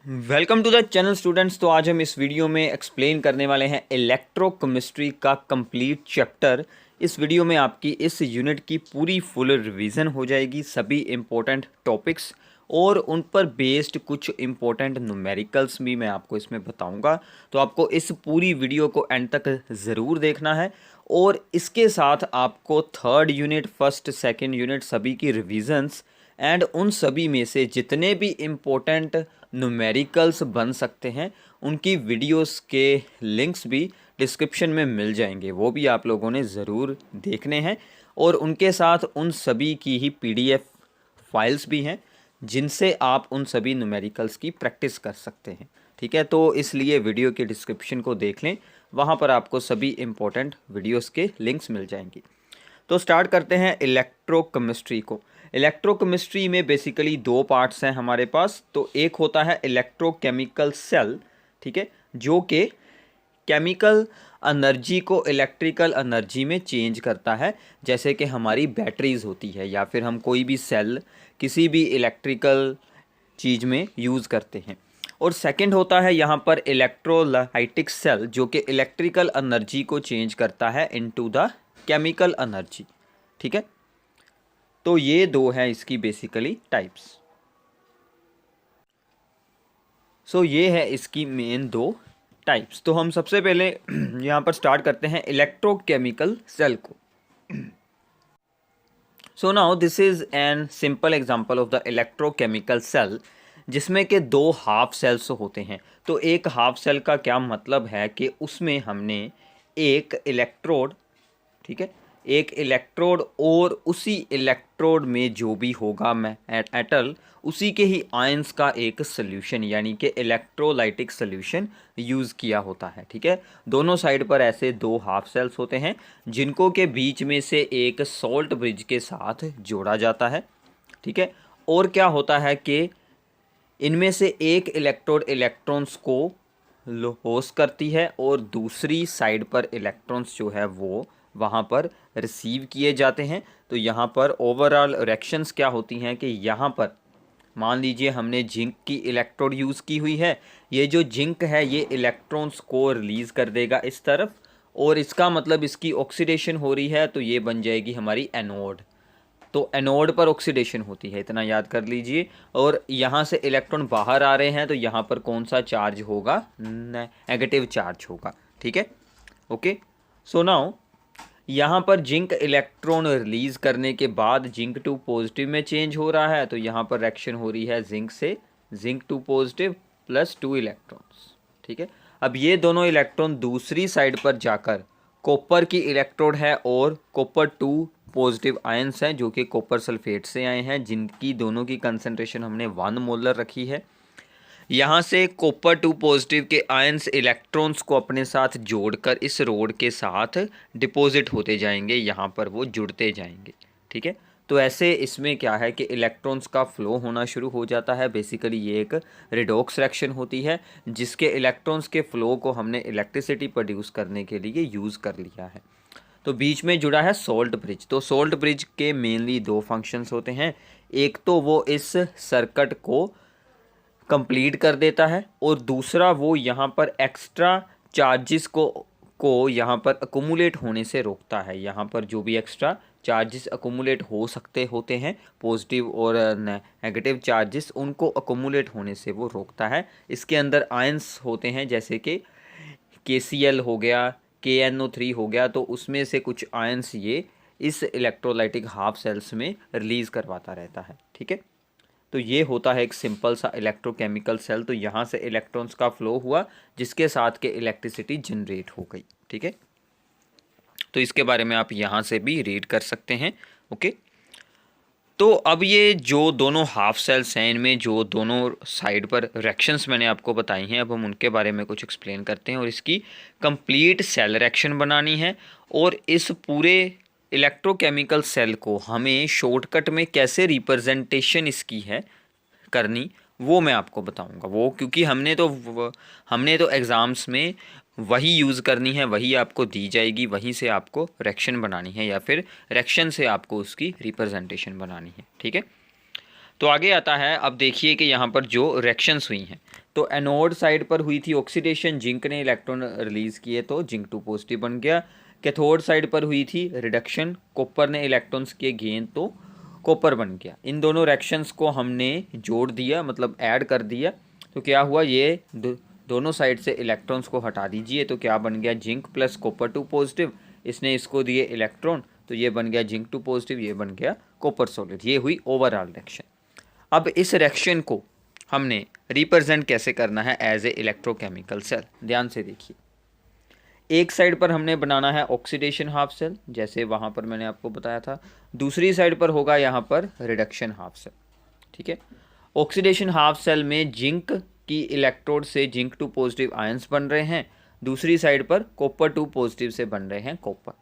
Welcome to the channel students. तो आज हम इस वीडियो में एक्सप्लेन करने वाले हैं इलेक्ट्रोकेमिस्ट्री का कंप्लीट चैप्टर। इस वीडियो में आपकी इस यूनिट की पूरी फुल रिवीजन हो जाएगी, सभी इम्पोर्टेंट टॉपिक्स और उन पर बेस्ड कुछ इम्पोर्टेंट न्यूमेरिकल्स भी मैं आपको इसमें बताऊंगा। तो आपको इस पूरी वीडियो को एंड तक ज़रूर देखना है और इसके साथ आपको third unit, first, second unit सभी की रिविजन्स एंड उन सभी में से जितने भी इम्पोर्टेंट न्यूमेरिकल्स बन सकते हैं उनकी वीडियोस के लिंक्स भी डिस्क्रिप्शन में मिल जाएंगे, वो भी आप लोगों ने ज़रूर देखने हैं। और उनके साथ उन सभी की ही पीडीएफ फाइल्स भी हैं जिनसे आप उन सभी न्यूमेरिकल्स की प्रैक्टिस कर सकते हैं। ठीक है, तो इसलिए वीडियो के डिस्क्रिप्शन को देख लें, वहाँ पर आपको सभी इम्पोर्टेंट वीडियोस के लिंक्स मिल जाएंगे। तो स्टार्ट करते हैं इलेक्ट्रोकेमिस्ट्री को। इलेक्ट्रोकेमिस्ट्री में बेसिकली दो पार्ट्स हैं हमारे पास। तो एक होता है इलेक्ट्रोकेमिकल सेल, ठीक है, जो कि केमिकल एनर्जी को इलेक्ट्रिकल एनर्जी में चेंज करता है, जैसे कि हमारी बैटरीज होती है या फिर हम कोई भी सेल किसी भी इलेक्ट्रिकल चीज़ में यूज़ करते हैं। और सेकंड होता है यहाँ पर इलेक्ट्रोलाइटिक सेल, जो कि इलेक्ट्रिकल एनर्जी को चेंज करता है इनटू द केमिकल एनर्जी। ठीक है, तो ये दो हैं इसकी बेसिकली टाइप्स। सो ये है इसकी मेन दो टाइप्स। तो हम सबसे पहले यहाँ पर स्टार्ट करते हैं इलेक्ट्रोकेमिकल सेल को। So now this is an simple example of the electrochemical cell, जिसमें के दो हाफ सेल्स होते हैं। तो एक हाफ सेल का क्या मतलब है कि उसमें हमने एक इलेक्ट्रोड, ठीक है, एक इलेक्ट्रोड और उसी इलेक्ट्रोड में जो भी होगा मेटल, उसी के ही आयंस का एक सोल्यूशन यानी कि इलेक्ट्रोलाइटिक सोल्यूशन यूज़ किया होता है। ठीक है, दोनों साइड पर ऐसे दो हाफ सेल्स होते हैं जिनको के बीच में से एक सॉल्ट ब्रिज के साथ जोड़ा जाता है। ठीक है, और क्या होता है कि इनमें से एक इलेक्ट्रोड इलेक्ट्रॉन्स को होस करती है और दूसरी साइड पर इलेक्ट्रॉन्स जो है वो वहाँ पर रिसीव किए जाते हैं। तो यहाँ पर ओवरऑल रिएक्शंस क्या होती हैं कि यहाँ पर मान लीजिए हमने जिंक की इलेक्ट्रोड यूज़ की हुई है। ये जो जिंक है ये इलेक्ट्रॉन्स को रिलीज़ कर देगा इस तरफ, और इसका मतलब इसकी ऑक्सीडेशन हो रही है, तो ये बन जाएगी हमारी एनोड। तो एनोड पर ऑक्सीडेशन होती है, इतना याद कर लीजिए। और यहाँ से इलेक्ट्रॉन बाहर आ रहे हैं तो यहाँ पर कौन सा चार्ज होगा? नेगेटिव चार्ज होगा। ठीक है, ओके। सो नाउ यहाँ पर जिंक इलेक्ट्रॉन रिलीज करने के बाद जिंक टू पॉजिटिव में चेंज हो रहा है, तो यहाँ पर रिएक्शन हो रही है जिंक से zinc two positive plus 2 electrons. ठीक है, अब ये दोनों इलेक्ट्रॉन दूसरी साइड पर जाकर कॉपर की इलेक्ट्रोड है और कॉपर 2 पॉजिटिव आयंस हैं जो कि कॉपर सल्फेट से आए हैं, जिनकी दोनों की कंसंट्रेशन हमने 1 मोलर रखी है। यहाँ से कॉपर 2 पॉजिटिव के आयंस इलेक्ट्रॉन्स को अपने साथ जोड़कर इस रोड के साथ डिपॉजिट होते जाएंगे, यहाँ पर वो जुड़ते जाएंगे। ठीक है, तो ऐसे इसमें क्या है कि इलेक्ट्रॉन्स का फ्लो होना शुरू हो जाता है। बेसिकली ये एक रिडॉक्स रिएक्शन होती है जिसके इलेक्ट्रॉन्स के फ्लो को हमने इलेक्ट्रिसिटी प्रोड्यूस करने के लिए यूज़ कर लिया है। तो बीच में जुड़ा है सोल्ट ब्रिज। तो सोल्ट ब्रिज के मेनली दो फंक्शंस होते हैं। एक तो वो इस सर्किट को कंप्लीट कर देता है और दूसरा वो यहाँ पर एक्स्ट्रा चार्जेस को यहाँ पर अकोमुलेट होने से रोकता है। यहाँ पर जो भी एक्स्ट्रा चार्जेस अकोमुलेट हो सकते होते हैं, पॉजिटिव और नेगेटिव चार्जेस, उनको अकोमुलेट होने से वो रोकता है। इसके अंदर आयंस होते हैं जैसे कि KCl हो गया, KNO3 हो गया, तो उसमें से कुछ आयंस ये इस इलेक्ट्रोलाइटिक हाफ सेल्स में रिलीज़ करवाता रहता है। ठीक है, तो ये होता है एक सिंपल सा इलेक्ट्रोकेमिकल सेल। तो यहाँ से इलेक्ट्रॉन्स का फ्लो हुआ जिसके साथ के इलेक्ट्रिसिटी जनरेट हो गई। ठीक है, तो इसके बारे में आप यहाँ से भी रीड कर सकते हैं। ओके, तो अब ये जो दोनों हाफ सेल्स हैं, इनमें जो दोनों साइड पर रिएक्शंस मैंने आपको बताई हैं, अब हम उनके बारे में कुछ एक्सप्लेन करते हैं और इसकी कंप्लीट सेल रिएक्शन बनानी है। और इस पूरे इलेक्ट्रोकेमिकल सेल को हमें शॉर्टकट में कैसे रिप्रेजेंटेशन इसकी है करनी, वो मैं आपको बताऊंगा। वो क्योंकि हमने तो एग्ज़ाम्स में वही यूज़ करनी है, वही आपको दी जाएगी, वहीं से आपको रिएक्शन बनानी है या फिर रिएक्शन से आपको उसकी रिप्रेजेंटेशन बनानी है। ठीक है, तो आगे आता है, अब देखिए कि यहाँ पर जो रिएक्शंस हुई हैं, तो एनोड साइड पर हुई थी ऑक्सीडेशन, जिंक ने इलेक्ट्रॉन रिलीज किए तो जिंक 2 पॉजिटिव बन गया। कैथोड साइड पर हुई थी रिडक्शन, कॉपर ने इलेक्ट्रॉन्स किए गेन तो कॉपर बन गया। इन दोनों रिएक्शंस को हमने जोड़ दिया, मतलब ऐड कर दिया, तो क्या हुआ, ये दोनों साइड से इलेक्ट्रॉन्स को हटा दीजिए, तो क्या बन गया, जिंक प्लस कॉपर 2 पॉजिटिव। इसने इसको दिए इलेक्ट्रॉन, तो ये बन गया जिंक 2 पॉजिटिव, ये बन गया कॉपर सॉलिड। ये हुई ओवरऑल रिएक्शन। अब इस रिएक्शन को हमने रिप्रेजेंट कैसे करना है एज ए इलेक्ट्रोकेमिकल सेल, ध्यान से देखिए। एक साइड पर हमने बनाना है ऑक्सीडेशन हाफ सेल, जैसे वहाँ पर मैंने आपको बताया था। दूसरी साइड पर होगा यहाँ पर रिडक्शन हाफ सेल, ठीक है। ऑक्सीडेशन हाफ सेल में जिंक की इलेक्ट्रोड से जिंक 2 पॉजिटिव आयंस बन रहे हैं, दूसरी साइड पर कॉपर 2 पॉजिटिव से बन रहे हैं कॉपर,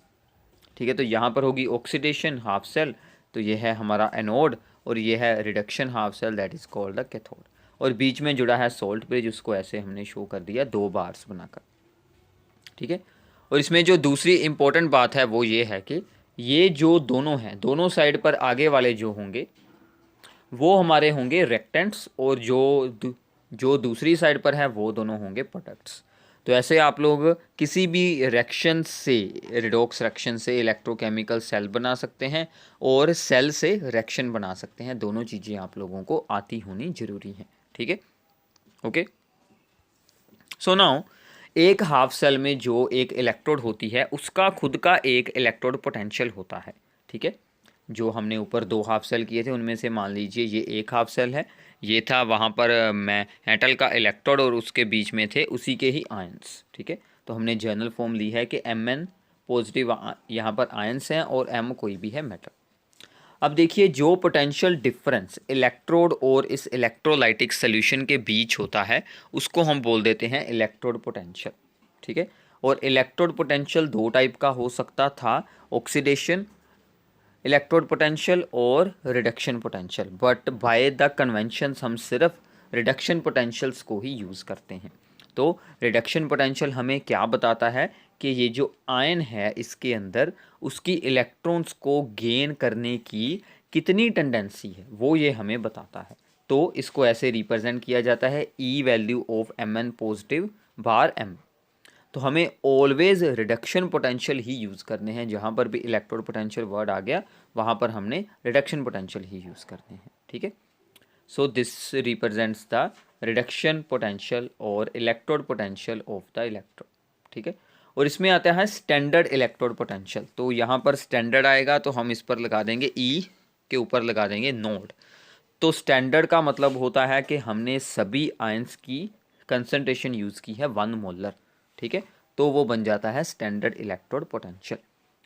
ठीक है। तो यहाँ पर होगी ऑक्सीडेशन हाफ सेल, तो ये है हमारा एनोड, और ये है reduction half cell, that is called the cathode. और बीच में जुड़ा है सोल्ट ब्रिज, उसको ऐसे हमने शो कर दिया 2 बार्स बनाकर, ठीक है। और इसमें जो दूसरी इंपॉर्टेंट बात है वो ये है कि ये जो दोनों हैं, दोनों साइड पर आगे वाले जो होंगे वो हमारे होंगे रेक्टेंट्स, और जो दूसरी साइड पर है वो दोनों होंगे प्रोडक्ट्स। तो ऐसे आप लोग किसी भी रिएक्शन से, रिडॉक्स रिएक्शन से इलेक्ट्रोकेमिकल सेल बना सकते हैं, और सेल से रिएक्शन बना सकते हैं। दोनों चीज़ें आप लोगों को आती होनी जरूरी हैं, ठीक है। ओके, सो नाउ एक हाफ सेल में जो एक इलेक्ट्रोड होती है उसका खुद का एक इलेक्ट्रोड पोटेंशियल होता है, ठीक है। जो हमने ऊपर 2 हाफ सेल किए थे उनमें से मान लीजिए ये एक हाफ सेल है, ये था वहाँ पर मेटल का इलेक्ट्रोड और उसके बीच में थे उसी के ही आयंस, ठीक है। तो हमने जर्नल फॉर्म ली है कि Mn पॉजिटिव यहाँ पर आयंस हैं और M कोई भी है मेटल। अब देखिए, जो पोटेंशियल डिफरेंस इलेक्ट्रोड और इस इलेक्ट्रोलाइटिक सोल्यूशन के बीच होता है उसको हम बोल देते हैं इलेक्ट्रोड पोटेंशियल, ठीक है। और इलेक्ट्रोड पोटेंशियल 2 टाइप का हो सकता था, ऑक्सीडेशन इलेक्ट्रोड पोटेंशियल और reduction potential, but by the conventions हम सिर्फ रिडक्शन पोटेंशियल्स को ही यूज़ करते हैं। तो रिडक्शन पोटेंशियल हमें क्या बताता है कि ये जो आयन है इसके अंदर उसकी इलेक्ट्रॉन्स को गेन करने की कितनी टेंडेंसी है वो ये हमें बताता है। तो इसको ऐसे रिप्रेजेंट किया जाता है ई value of Mn positive bar M। तो हमें ऑलवेज रिडक्शन पोटेंशियल ही यूज़ करने हैं, जहाँ पर भी इलेक्ट्रोड पोटेंशियल वर्ड आ गया वहाँ पर हमने रिडक्शन पोटेंशियल ही यूज़ करने हैं, ठीक है। So this represents the reduction potential और electrode potential of the electrode, ठीक है। और इसमें आता है स्टैंडर्ड इलेक्ट्रोड पोटेंशियल, तो यहाँ पर स्टैंडर्ड आएगा तो हम इस पर लगा देंगे ई के ऊपर लगा देंगे नोड। तो स्टैंडर्ड का मतलब होता है कि हमने सभी आयंस की कंसंट्रेशन यूज़ की है 1 मोलर, ठीक है। तो वो बन जाता है स्टैंडर्ड इलेक्ट्रोड पोटेंशियल,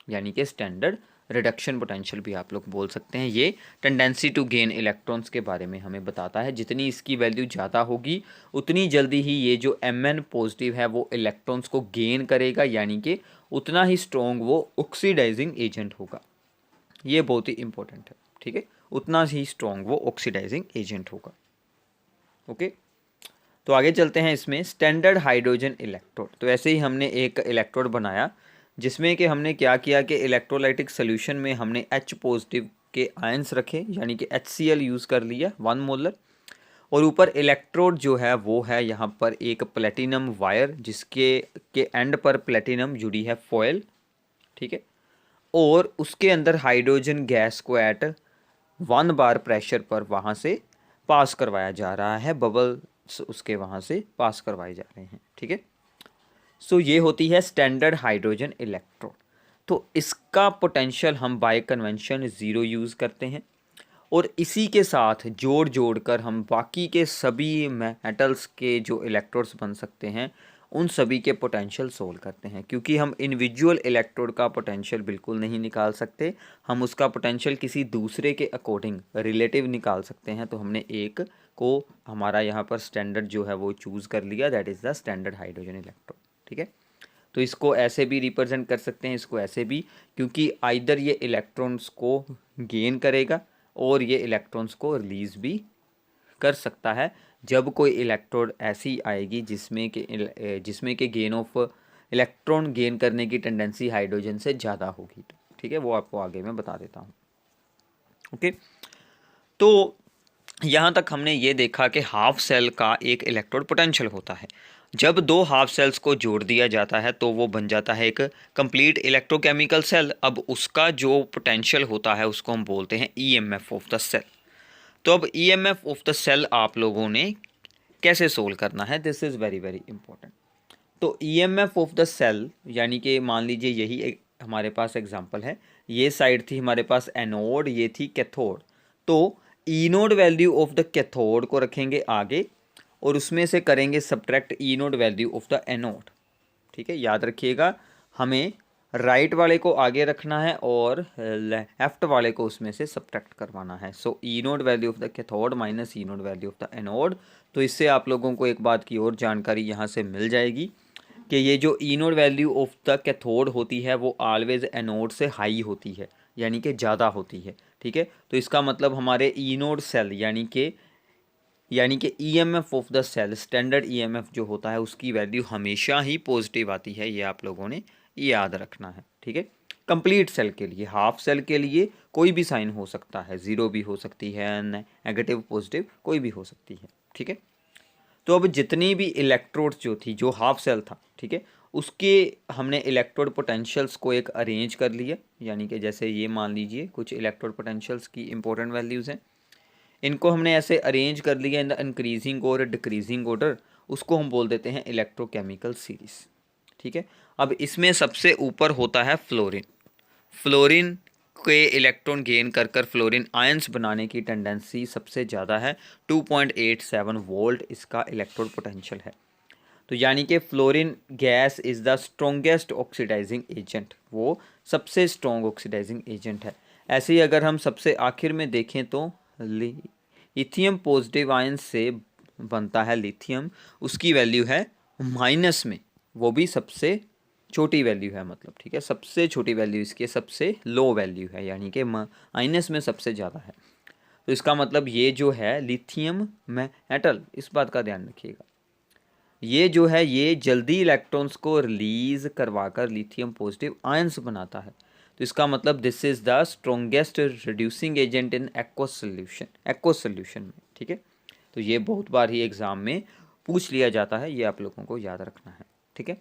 यानी कि स्टैंडर्ड रिडक्शन पोटेंशियल भी आप लोग बोल सकते हैं। ये टेंडेंसी टू गेन इलेक्ट्रॉन्स के बारे में हमें बताता है। जितनी इसकी वैल्यू ज़्यादा होगी उतनी जल्दी ही ये जो Mn पॉजिटिव है वो इलेक्ट्रॉन्स को गेन करेगा, यानी कि उतना ही स्ट्रॉन्ग वो ऑक्सीडाइजिंग एजेंट होगा। ये बहुत ही इंपॉर्टेंट है, ठीक है। उतना ही स्ट्रॉन्ग वो ऑक्सीडाइजिंग एजेंट होगा। ओके, तो आगे चलते हैं। इसमें स्टैंडर्ड हाइड्रोजन इलेक्ट्रोड, तो ऐसे ही हमने एक इलेक्ट्रोड बनाया जिसमें कि हमने क्या किया कि इलेक्ट्रोलाइटिक सोल्यूशन में हमने H पॉजिटिव के आयंस रखे, यानी कि HCl यूज़ कर लिया 1 मोलर, और ऊपर इलेक्ट्रोड जो है वो है यहाँ पर एक प्लेटिनम वायर जिसके एंड पर प्लेटिनम जुड़ी है फॉयल, ठीक है। और उसके अंदर हाइड्रोजन गैस को एट 1 बार प्रेशर पर वहाँ से पास करवाया जा रहा है, बबल्स उसके वहाँ से पास करवाए जा रहे हैं, ठीक है। सो ये होती है स्टैंडर्ड हाइड्रोजन इलेक्ट्रोड। तो इसका पोटेंशियल हम बाय कन्वेंशन 0 यूज़ करते हैं, और इसी के साथ जोड़ कर हम बाकी के सभी मेटल्स के जो इलेक्ट्रोड्स बन सकते हैं उन सभी के पोटेंशियल सोल्व करते हैं। क्योंकि हम इंडिविजुअल इलेक्ट्रोड का पोटेंशियल बिल्कुल नहीं निकाल सकते, हम उसका पोटेंशियल किसी दूसरे के अकॉर्डिंग रिलेटिव निकाल सकते हैं। तो हमने एक को हमारा यहाँ पर स्टैंडर्ड जो है वो चूज़ कर लिया, that is the standard hydrogen electrode, ठीक है। तो इसको ऐसे भी रिप्रेजेंट कर सकते हैं, इसको ऐसे भी, क्योंकि आइदर ये इलेक्ट्रॉन्स को गेन करेगा और ये इलेक्ट्रॉन्स को रिलीज़ भी कर सकता है जब कोई इलेक्ट्रोड ऐसी आएगी जिसमें के गेन ऑफ इलेक्ट्रॉन गेन करने की टेंडेंसी हाइड्रोजन से ज़्यादा होगी, ठीक है। वो आपको आगे मैं बता देता हूँ। ओके, तो यहाँ तक हमने ये देखा कि हाफ सेल का एक इलेक्ट्रोड पोटेंशियल होता है। जब दो हाफ सेल्स को जोड़ दिया जाता है तो वो बन जाता है एक कंप्लीट इलेक्ट्रोकेमिकल सेल। अब उसका जो पोटेंशियल होता है उसको हम बोलते हैं ईएमएफ ऑफ द सेल। तो अब ईएमएफ ऑफ द सेल आप लोगों ने कैसे सोल्व करना है, this is very very important. तो ईएमएफ ऑफ द सेल यानी कि मान लीजिए यही एक हमारे पास एग्जांपल है, ये साइड थी हमारे पास एनोड, ये थी कैथोड। तो ई nought value of the cathode को रखेंगे आगे और उसमें से करेंगे subtract E nought value of the anode. ठीक है, याद रखिएगा हमें राइट वाले को आगे रखना है और लेफ्ट वाले को उसमें से सब्ट्रैक्ट करवाना है। So E nought value of the cathode minus E nought value of the anode. तो इससे आप लोगों को एक बात की और जानकारी यहाँ से मिल जाएगी कि ये जो ई nought value of the cathode होती है वो ऑलवेज एनोड से हाई होती है, यानी कि ज़्यादा होती है। ठीक है, तो इसका मतलब हमारे ई नोड सेल यानी कि EMF of the cell, standard EMF जो होता है उसकी वैल्यू हमेशा ही पॉजिटिव आती है, ये आप लोगों ने याद रखना है। ठीक है, कंप्लीट सेल के लिए, हाफ सेल के लिए कोई भी साइन हो सकता है, ज़ीरो भी हो सकती है, नेगेटिव पॉजिटिव कोई भी हो सकती है। ठीक है, तो अब जितनी भी इलेक्ट्रोड्स जो थी, जो हाफ सेल था, ठीक है, उसके हमने इलेक्ट्रोड पोटेंशियल्स को एक अरेंज कर लिया, यानी कि जैसे ये मान लीजिए कुछ इलेक्ट्रोड पोटेंशियल्स की इंपॉर्टेंट वैल्यूज़ हैं, इनको हमने ऐसे अरेंज कर लिया इन द इंक्रीजिंग और डिक्रीजिंग ऑर्डर, उसको हम बोल देते हैं इलेक्ट्रोकेमिकल सीरीज। ठीक है, अब इसमें सबसे ऊपर होता है फ्लोरीन। फ्लोरीन के इलेक्ट्रॉन गेन कर कर फ्लोरीन आयंस बनाने की टेंडेंसी सबसे ज़्यादा है, 2.87 वोल्ट इसका इलेक्ट्रोड पोटेंशियल है। तो यानी कि fluorine gas is the strongest oxidising agent, वो सबसे स्ट्रॉन्ग ऑक्सीडाइजिंग एजेंट है। ऐसे ही अगर हम सबसे आखिर में देखें तो लिथियम पॉजिटिव आयन से बनता है लिथियम, उसकी वैल्यू है माइनस में, वो भी सबसे छोटी वैल्यू है, मतलब ठीक है, सबसे छोटी वैल्यू इसकी सबसे लो वैल्यू है, यानी कि माइनस में सबसे ज़्यादा है। तो इसका मतलब ये जो है लिथियम मेटल, इस बात का ध्यान रखिएगा, ये जो है ये जल्दी इलेक्ट्रॉन्स को रिलीज करवाकर लिथियम पॉजिटिव आयंस बनाता है। तो इसका मतलब this is the strongest reducing agent in aqueous solution में। ठीक है, तो ये बहुत बार ही एग्जाम में पूछ लिया जाता है, ये आप लोगों को याद रखना है। ठीक है,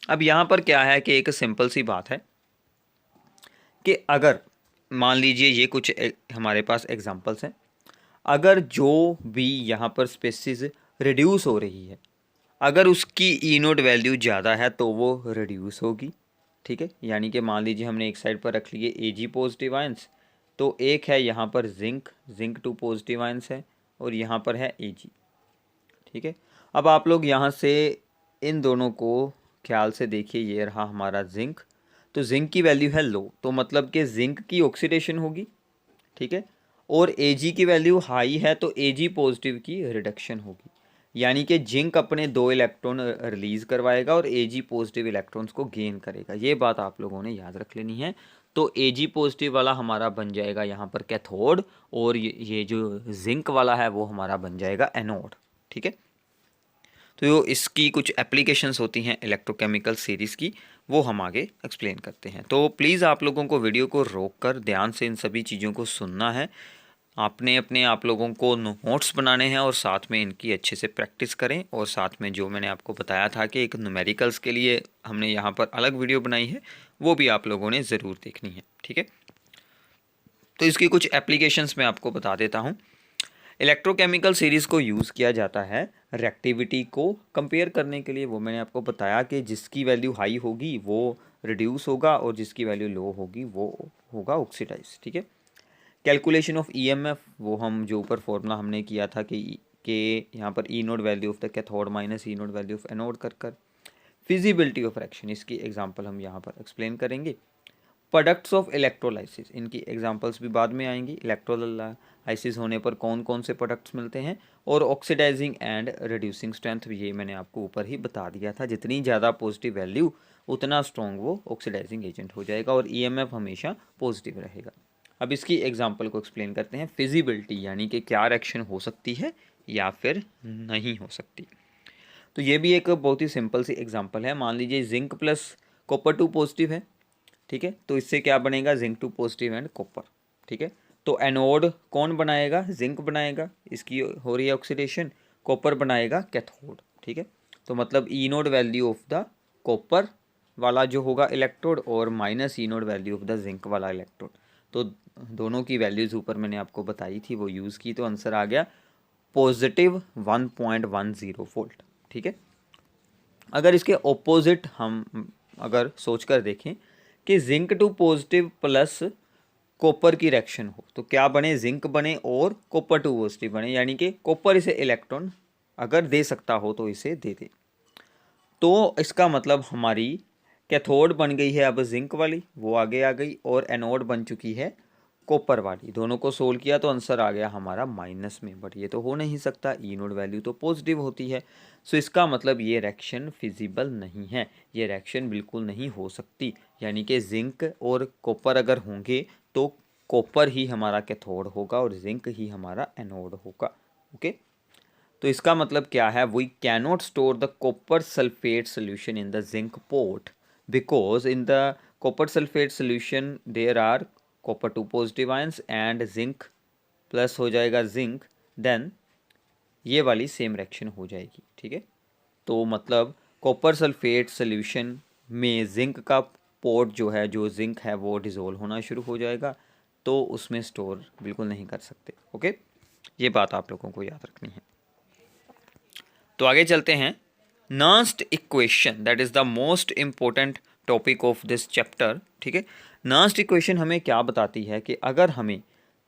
अब यहाँ पर क्या है कि एक सिंपल सी बात है कि अगर मान लीजिए ये कुछ हमारे पास एग्जांपल्स हैं, अगर जो भी यहाँ पर स्पेसिस रिड्यूस हो रही है, अगर उसकी ई नोट वैल्यू ज़्यादा है तो वो रिड्यूस होगी। ठीक है, यानी कि मान लीजिए हमने एक साइड पर रख लिए Ag पॉजिटिव आयंस, तो एक है यहाँ पर जिंक 2 पॉजिटिव आयंस है और यहाँ पर है Ag। ठीक है, अब आप लोग यहाँ से इन दोनों को ख्याल से देखिए, ये रहा हमारा जिंक, तो जिंक की वैल्यू है लो, तो मतलब कि जिंक की ऑक्सीडेशन होगी। ठीक है, और Ag की वैल्यू हाई है तो Ag पॉजिटिव की रिडक्शन होगी, यानी कि जिंक अपने 2 इलेक्ट्रॉन रिलीज़ करवाएगा और Ag पॉजिटिव इलेक्ट्रॉन्स को गेन करेगा। ये बात आप लोगों ने याद रख लेनी है। तो Ag पॉजिटिव वाला हमारा बन जाएगा यहाँ पर कैथोड और ये जो जिंक वाला है वो हमारा बन जाएगा एनोड। ठीक है, तो इसकी कुछ एप्लीकेशंस होती हैं इलेक्ट्रोकेमिकल सीरीज़ की, वो हम आगे एक्सप्लेन करते हैं। तो प्लीज़ आप लोगों को वीडियो को रोक कर ध्यान से इन सभी चीज़ों को सुनना है। आपने अपने आप लोगों को नोट्स बनाने हैं और साथ में इनकी अच्छे से प्रैक्टिस करें, और साथ में जो मैंने आपको बताया था कि एक न्यूमेरिकल्स के लिए हमने यहाँ पर अलग वीडियो बनाई है, वो भी आप लोगों ने ज़रूर देखनी है। ठीक है, तो इसकी कुछ एप्लीकेशंस मैं आपको बता देता हूँ। इलेक्ट्रोकेमिकल सीरीज़ को यूज़ किया जाता है रिएक्टिविटी को कंपेयर करने के लिए। वो मैंने आपको बताया कि जिसकी वैल्यू हाई होगी वो रिड्यूस होगा और जिसकी वैल्यू लो होगी वो होगा ऑक्सीडाइज। ठीक है, कैलकुलेशन ऑफ ईएमएफ, वो हम जो ऊपर फॉर्मूला हमने किया था कि यहाँ पर ई nought value of the cathode minus E nought value of anode कर फिजिबिलिटी ऑफ रिएक्शन, इसकी एग्जांपल हम यहाँ पर एक्सप्लेन करेंगे। प्रोडक्ट्स ऑफ इलेक्ट्रोलाइसिस, इनकी एग्जांपल्स भी बाद में आएंगी। इलेक्ट्रोलाइसिस होने पर कौन कौन से प्रोडक्ट्स मिलते हैं, और ऑक्सीडाइजिंग एंड रिड्यूसिंग स्ट्रेंथ, ये मैंने आपको ऊपर ही बता दिया था। जितनी ज़्यादा पॉजिटिव वैल्यू उतना स्ट्रॉन्ग वो ऑक्सीडाइजिंग एजेंट हो जाएगा और ईएमएफ हमेशा पॉजिटिव रहेगा। अब इसकी एग्जांपल को एक्सप्लेन करते हैं। फिजिबिलिटी यानी कि क्या रिएक्शन हो सकती है या फिर नहीं हो सकती। तो ये भी एक बहुत ही सिंपल सी एग्जांपल है। मान लीजिए जिंक प्लस कॉपर 2 पॉजिटिव है। ठीक है, तो इससे क्या बनेगा, जिंक 2 पॉजिटिव एंड कॉपर। ठीक है, तो एनोड कौन बनाएगा, जिंक बनाएगा, इसकी हो रही है ऑक्सीडेशन, कॉपर बनाएगा कैथोड। ठीक है, तो मतलब ई nought value of the copper वाला जो होगा इलेक्ट्रोड और minus E nought value of the zinc वाला इलेक्ट्रोड। तो दोनों की वैल्यूज़ ऊपर मैंने आपको बताई थी, वो यूज़ की, तो आंसर आ गया पॉजिटिव 1.10 वोल्ट। ठीक है, अगर इसके ऑपोजिट हम अगर सोच कर देखें कि zinc two positive plus copper की रिएक्शन हो तो क्या बने, जिंक बने और कॉपर टू पॉजिटिव बने, यानी कि कॉपर इसे इलेक्ट्रॉन अगर दे सकता हो तो इसे दे दे। तो इसका मतलब हमारी कैथोड बन गई है अब जिंक वाली, वो आगे आ गई, और एनोड बन चुकी है कॉपर वाली। दोनों को सोल्व किया तो आंसर आ गया हमारा माइनस में, बट ये तो हो नहीं सकता, ई नोड वैल्यू तो पॉजिटिव होती है। सो इसका मतलब ये रिएक्शन फिजिबल नहीं है, ये रिएक्शन बिल्कुल नहीं हो सकती, यानी कि जिंक और कॉपर अगर होंगे तो कॉपर ही हमारा कैथोड होगा और जिंक ही हमारा एनोड होगा। ओके, तो इसका मतलब क्या है, we cannot store the copper sulphate solution in the zinc pot because in the copper sulphate solution there are copper two positive ions and zinc plus हो जाएगा जिंक, देन ये वाली सेम रिएक्शन हो जाएगी। ठीक है, तो मतलब कॉपर सल्फेट सोल्यूशन में जिंक का पोर्ट जो है, जो जिंक है वो डिज़ोल्व होना शुरू हो जाएगा, तो उसमें स्टोर बिल्कुल नहीं कर सकते। ओके, ये बात आप लोगों को याद रखनी है। तो आगे चलते हैं, Nernst equation that is the most important topic of this chapter. ठीक है, नर्स्ट इक्वेशन हमें क्या बताती है कि अगर हमें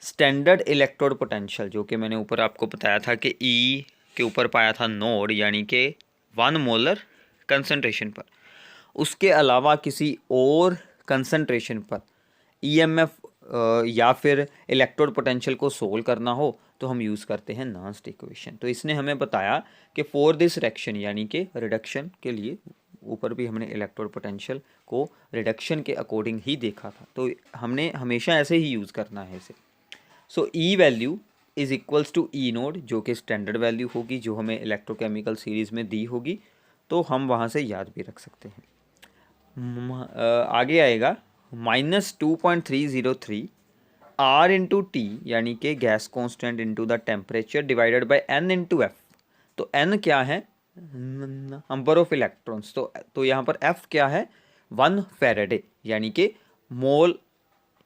स्टैंडर्ड इलेक्ट्रोड पोटेंशियल, जो कि मैंने ऊपर आपको बताया था कि ई के ऊपर पाया था नोड, यानी कि 1 मोलर कंसंट्रेशन पर, उसके अलावा किसी और कंसंट्रेशन पर ईएमएफ या फिर इलेक्ट्रोड पोटेंशियल को सोल्व करना हो तो हम यूज़ करते हैं नर्स्ट इक्वेशन। तो इसने हमें बताया कि फॉर दिस रिडक्शन, यानी कि रिडक्शन के लिए, ऊपर भी हमने इलेक्ट्रोड पोटेंशियल को रिडक्शन के अकॉर्डिंग ही देखा था, तो हमने हमेशा ऐसे ही यूज़ करना है इसे। So E value is equals to E nought, जो कि स्टैंडर्ड वैल्यू होगी, जो हमें इलेक्ट्रोकेमिकल सीरीज़ में दी होगी, तो हम वहाँ से याद भी रख सकते हैं। आगे आएगा -2.303 R इंटू टी, यानी कि gas constant into the temperature divided by N into F. तो N क्या है, नंबर ऑफ इलेक्ट्रॉन्स, तो यहाँ पर F क्या है, 1 फैराडे, यानी कि मोल,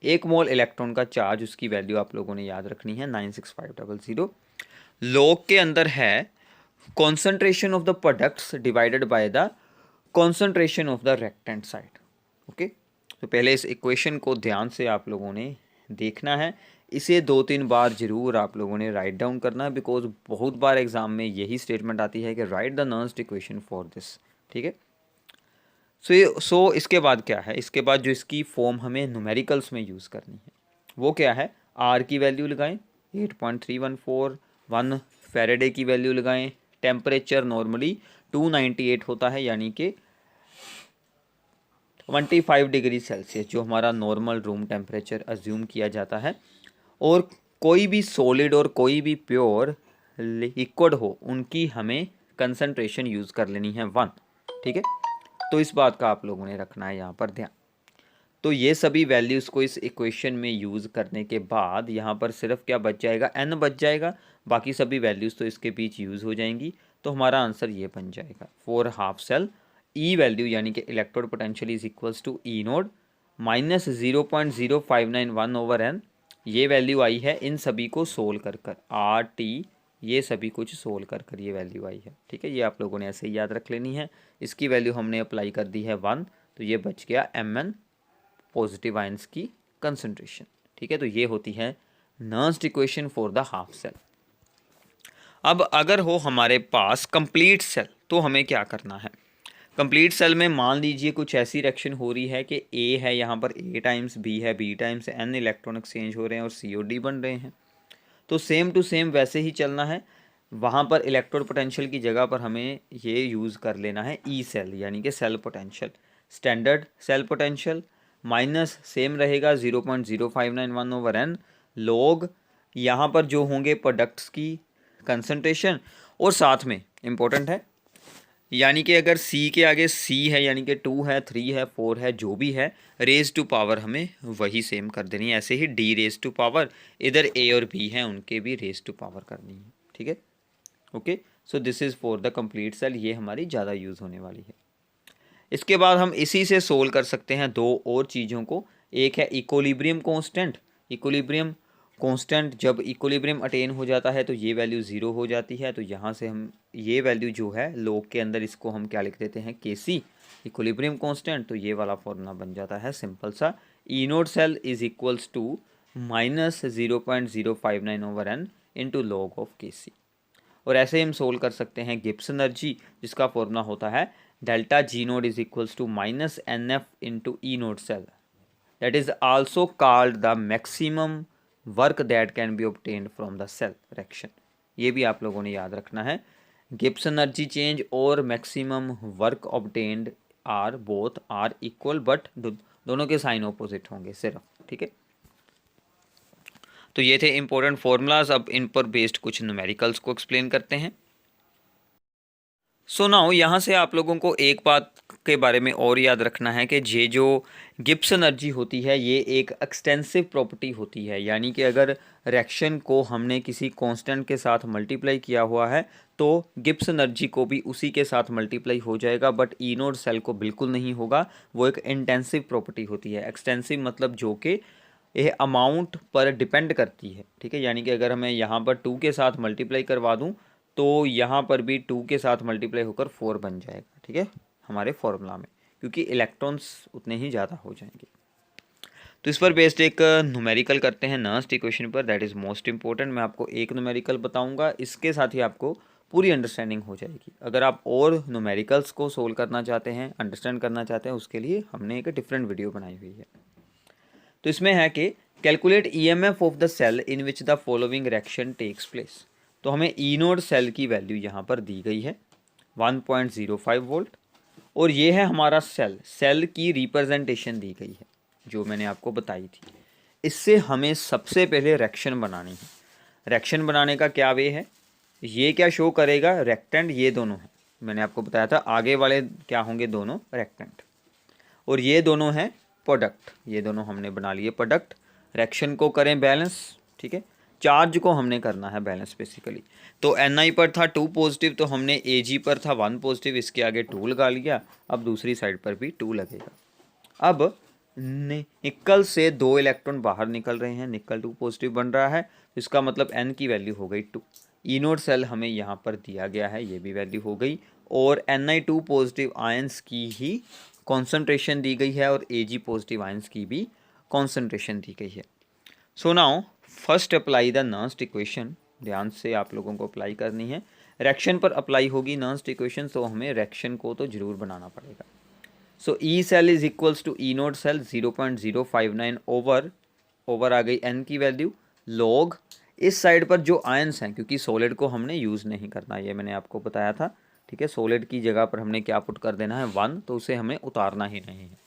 1 मोल इलेक्ट्रॉन का चार्ज, उसकी वैल्यू आप लोगों ने याद रखनी है 96500। लॉग के अंदर है concentration of the products divided by the concentration of the reactant side. Okay, तो पहले इस इक्वेशन को ध्यान से आप लोगों ने देखना है, इसे 2-3 बार ज़रूर आप लोगों ने राइट डाउन करना है, बिकॉज बहुत बार एग्जाम में यही स्टेटमेंट आती है कि right the Nernst equation for this. ठीक है, सो इसके बाद क्या है, इसके बाद जो इसकी फॉर्म हमें न्यूमेरिकल्स में यूज़ करनी है वो क्या है, आर की वैल्यू लगाएं 8.314, 1 फैराडे की वैल्यू लगाएं, टेम्परेचर नॉर्मली 298 होता है, यानी कि 25 डिग्री सेल्सियस जो हमारा नॉर्मल रूम टेम्परेचर अज्यूम किया जाता है, और कोई भी सॉलिड और कोई भी प्योर लिक्विड हो उनकी हमें कंसंट्रेशन यूज़ कर लेनी है 1। ठीक है, तो इस बात का आप लोगों ने रखना है यहाँ पर ध्यान। तो ये सभी वैल्यूज़ को इस इक्वेशन में यूज़ करने के बाद यहाँ पर सिर्फ क्या बच जाएगा, n बच जाएगा, बाकी सभी वैल्यूज़ तो इसके बीच यूज़ हो जाएंगी। तो हमारा आंसर ये बन जाएगा, for half cell E value यानी कि electrode potential is equals to E nought minus 0.0591 over n. ये वैल्यू आई है इन सभी को सोल्व कर कर, आर टी ये सभी कुछ सोल्व कर कर ये वैल्यू आई है। ठीक है, ये आप लोगों ने ऐसे ही याद रख लेनी है। इसकी वैल्यू हमने अप्लाई कर दी है 1, तो ये बच गया mn पॉजिटिव आयंस की कंसंट्रेशन। ठीक है, तो ये होती है Nernst equation for the half cell. अब अगर हो हमारे पास कंप्लीट सेल तो हमें क्या करना है, कंप्लीट सेल में मान लीजिए कुछ ऐसी रिएक्शन हो रही है कि ए है, यहाँ पर ए टाइम्स बी है, B times n electron exchange हो रहे हैं और सी ओ डी बन रहे हैं। तो सेम टू सेम वैसे ही चलना है, वहाँ पर इलेक्ट्रोड पोटेंशियल की जगह पर हमें ये यूज़ कर लेना है ई सेल, यानी कि cell potential. Standard cell potential minus same रहेगा 0.0591 ओवर एन लॉग यहाँ पर जो होंगे प्रोडक्ट्स की कंसंट्रेशन, और साथ में इम्पोर्टेंट है यानी कि अगर C के आगे C है यानी कि 2 है, 3 है, 4 है, जो भी है रेज टू पावर हमें वही सेम कर देनी है। ऐसे ही D रेज टू पावर, इधर A और B हैं उनके भी रेज टू पावर करनी है। ठीक है, okay. So this is for the complete cell, ये हमारी ज़्यादा यूज़ होने वाली है। इसके बाद हम इसी से सोल्व कर सकते हैं दो और चीज़ों को। एक है इक्विलिब्रियम कांस्टेंट। इक्विलिब्रियम कांस्टेंट जब इक्विलिब्रियम अटेन हो जाता है तो ये वैल्यू ज़ीरो हो जाती है। तो यहाँ से हम ये वैल्यू जो है लॉग के अंदर इसको हम क्या लिख देते हैं, Kc इक्विलिब्रियम कांस्टेंट। तो ये वाला फॉर्मूला बन जाता है सिंपल सा, E note cell is equals to -0.059/n into log of Kc। और ऐसे ही हम सोल्व कर सकते हैं गिब्स एनर्जी, जिसका फॉर्मूला होता है delta G nought is equals to -NF into E note cell, that is also called the maximum work that can be obtained from the cell reaction. ये भी आप लोगों ने याद रखना है। गिब्स एनर्जी चेंज और maximum work obtained are both are equal, but दोनों के साइन ऑपोजिट होंगे सिर्फ। ठीक है, तो ये थे इंपॉर्टेंट फॉर्मूलाज। अब इन पर बेस्ड कुछ न्यूमेरिकल्स को एक्सप्लेन करते हैं। सो नाउ यहाँ से आप लोगों को एक बात के बारे में और याद रखना है कि ये जो गिब्स एनर्जी होती है ये एक एक्सटेंसिव प्रॉपर्टी होती है। यानी कि अगर रिएक्शन को हमने किसी कांस्टेंट के साथ मल्टीप्लाई किया हुआ है तो गिब्स एनर्जी को भी उसी के साथ मल्टीप्लाई हो जाएगा, बट ई नोट सेल को बिल्कुल नहीं होगा। वो एक इंटेंसिव प्रॉपर्टी होती है। एक्सटेंसिव मतलब जो कि ये अमाउंट पर डिपेंड करती है। ठीक है, यानी कि अगर मैं यहाँ पर 2 के साथ मल्टीप्लाई करवा दूँ तो यहाँ पर भी 2 के साथ मल्टीप्लाई होकर 4 बन जाएगा। ठीक है, हमारे फॉर्मूला में, क्योंकि इलेक्ट्रॉन्स उतने ही ज़्यादा हो जाएंगे। तो इस पर बेस्ड एक न्यूमेरिकल करते हैं नर्स्ट इक्वेशन पर, दैट इज़ मोस्ट इंपॉर्टेंट। मैं आपको एक न्यूमेरिकल बताऊंगा, इसके साथ ही आपको पूरी अंडरस्टैंडिंग हो जाएगी। अगर आप और न्यूमेरिकल्स को सोल्व करना चाहते हैं, अंडरस्टैंड करना चाहते हैं, उसके लिए हमने एक डिफरेंट वीडियो बनाई हुई है। तो इसमें है कि calculate EMF of the cell in which the following reaction takes place. तो हमें ई नोड सेल की वैल्यू यहाँ पर दी गई है 1.05 वोल्ट, और ये है हमारा सेल। सेल की रिप्रेजेंटेशन दी गई है जो मैंने आपको बताई थी। इससे हमें सबसे पहले रिएक्शन बनानी है। रिएक्शन बनाने का क्या वे है, ये क्या शो करेगा, रेक्टेंट ये दोनों है। मैंने आपको बताया था आगे वाले क्या होंगे, दोनों रेक्टेंट, और ये दोनों हैं प्रोडक्ट। ये दोनों हमने बना लिए प्रोडक्ट। रिएक्शन को करें बैलेंस। ठीक है, चार्ज को हमने करना है बैलेंस बेसिकली। तो Ni पर था 2 पॉजिटिव, तो हमने Ag पर था 1 पॉजिटिव, इसके आगे 2 लगा लिया। अब दूसरी साइड पर भी 2 लगेगा। अब निकल से 2 इलेक्ट्रॉन बाहर निकल रहे हैं, निकल 2 पॉजिटिव बन रहा है, तो इसका मतलब N की वैल्यू हो गई 2। ई नोड सेल हमें यहाँ पर दिया गया है, ये भी वैल्यू हो गई, और Ni2 पॉजिटिव आयंस की ही कॉन्सेंट्रेशन दी गई है और Ag पॉजिटिव आयंस की भी कॉन्सेंट्रेशन दी गई है। So now first apply the Nernst equation. ध्यान से आप लोगों को अप्लाई करनी है। रिएक्शन पर अप्लाई होगी नर्स्ट इक्वेशन, तो हमें रिएक्शन को तो जरूर बनाना पड़ेगा। So E cell is equals to E note cell 0.059 over आ गई N की वैल्यू लॉग इस साइड पर जो आयंस हैं, क्योंकि सॉलिड को हमने यूज़ नहीं करना, ये मैंने आपको बताया था। ठीक है, सॉलिड की जगह पर हमने क्या पुट कर देना है 1, तो उसे हमें उतारना ही नहीं है,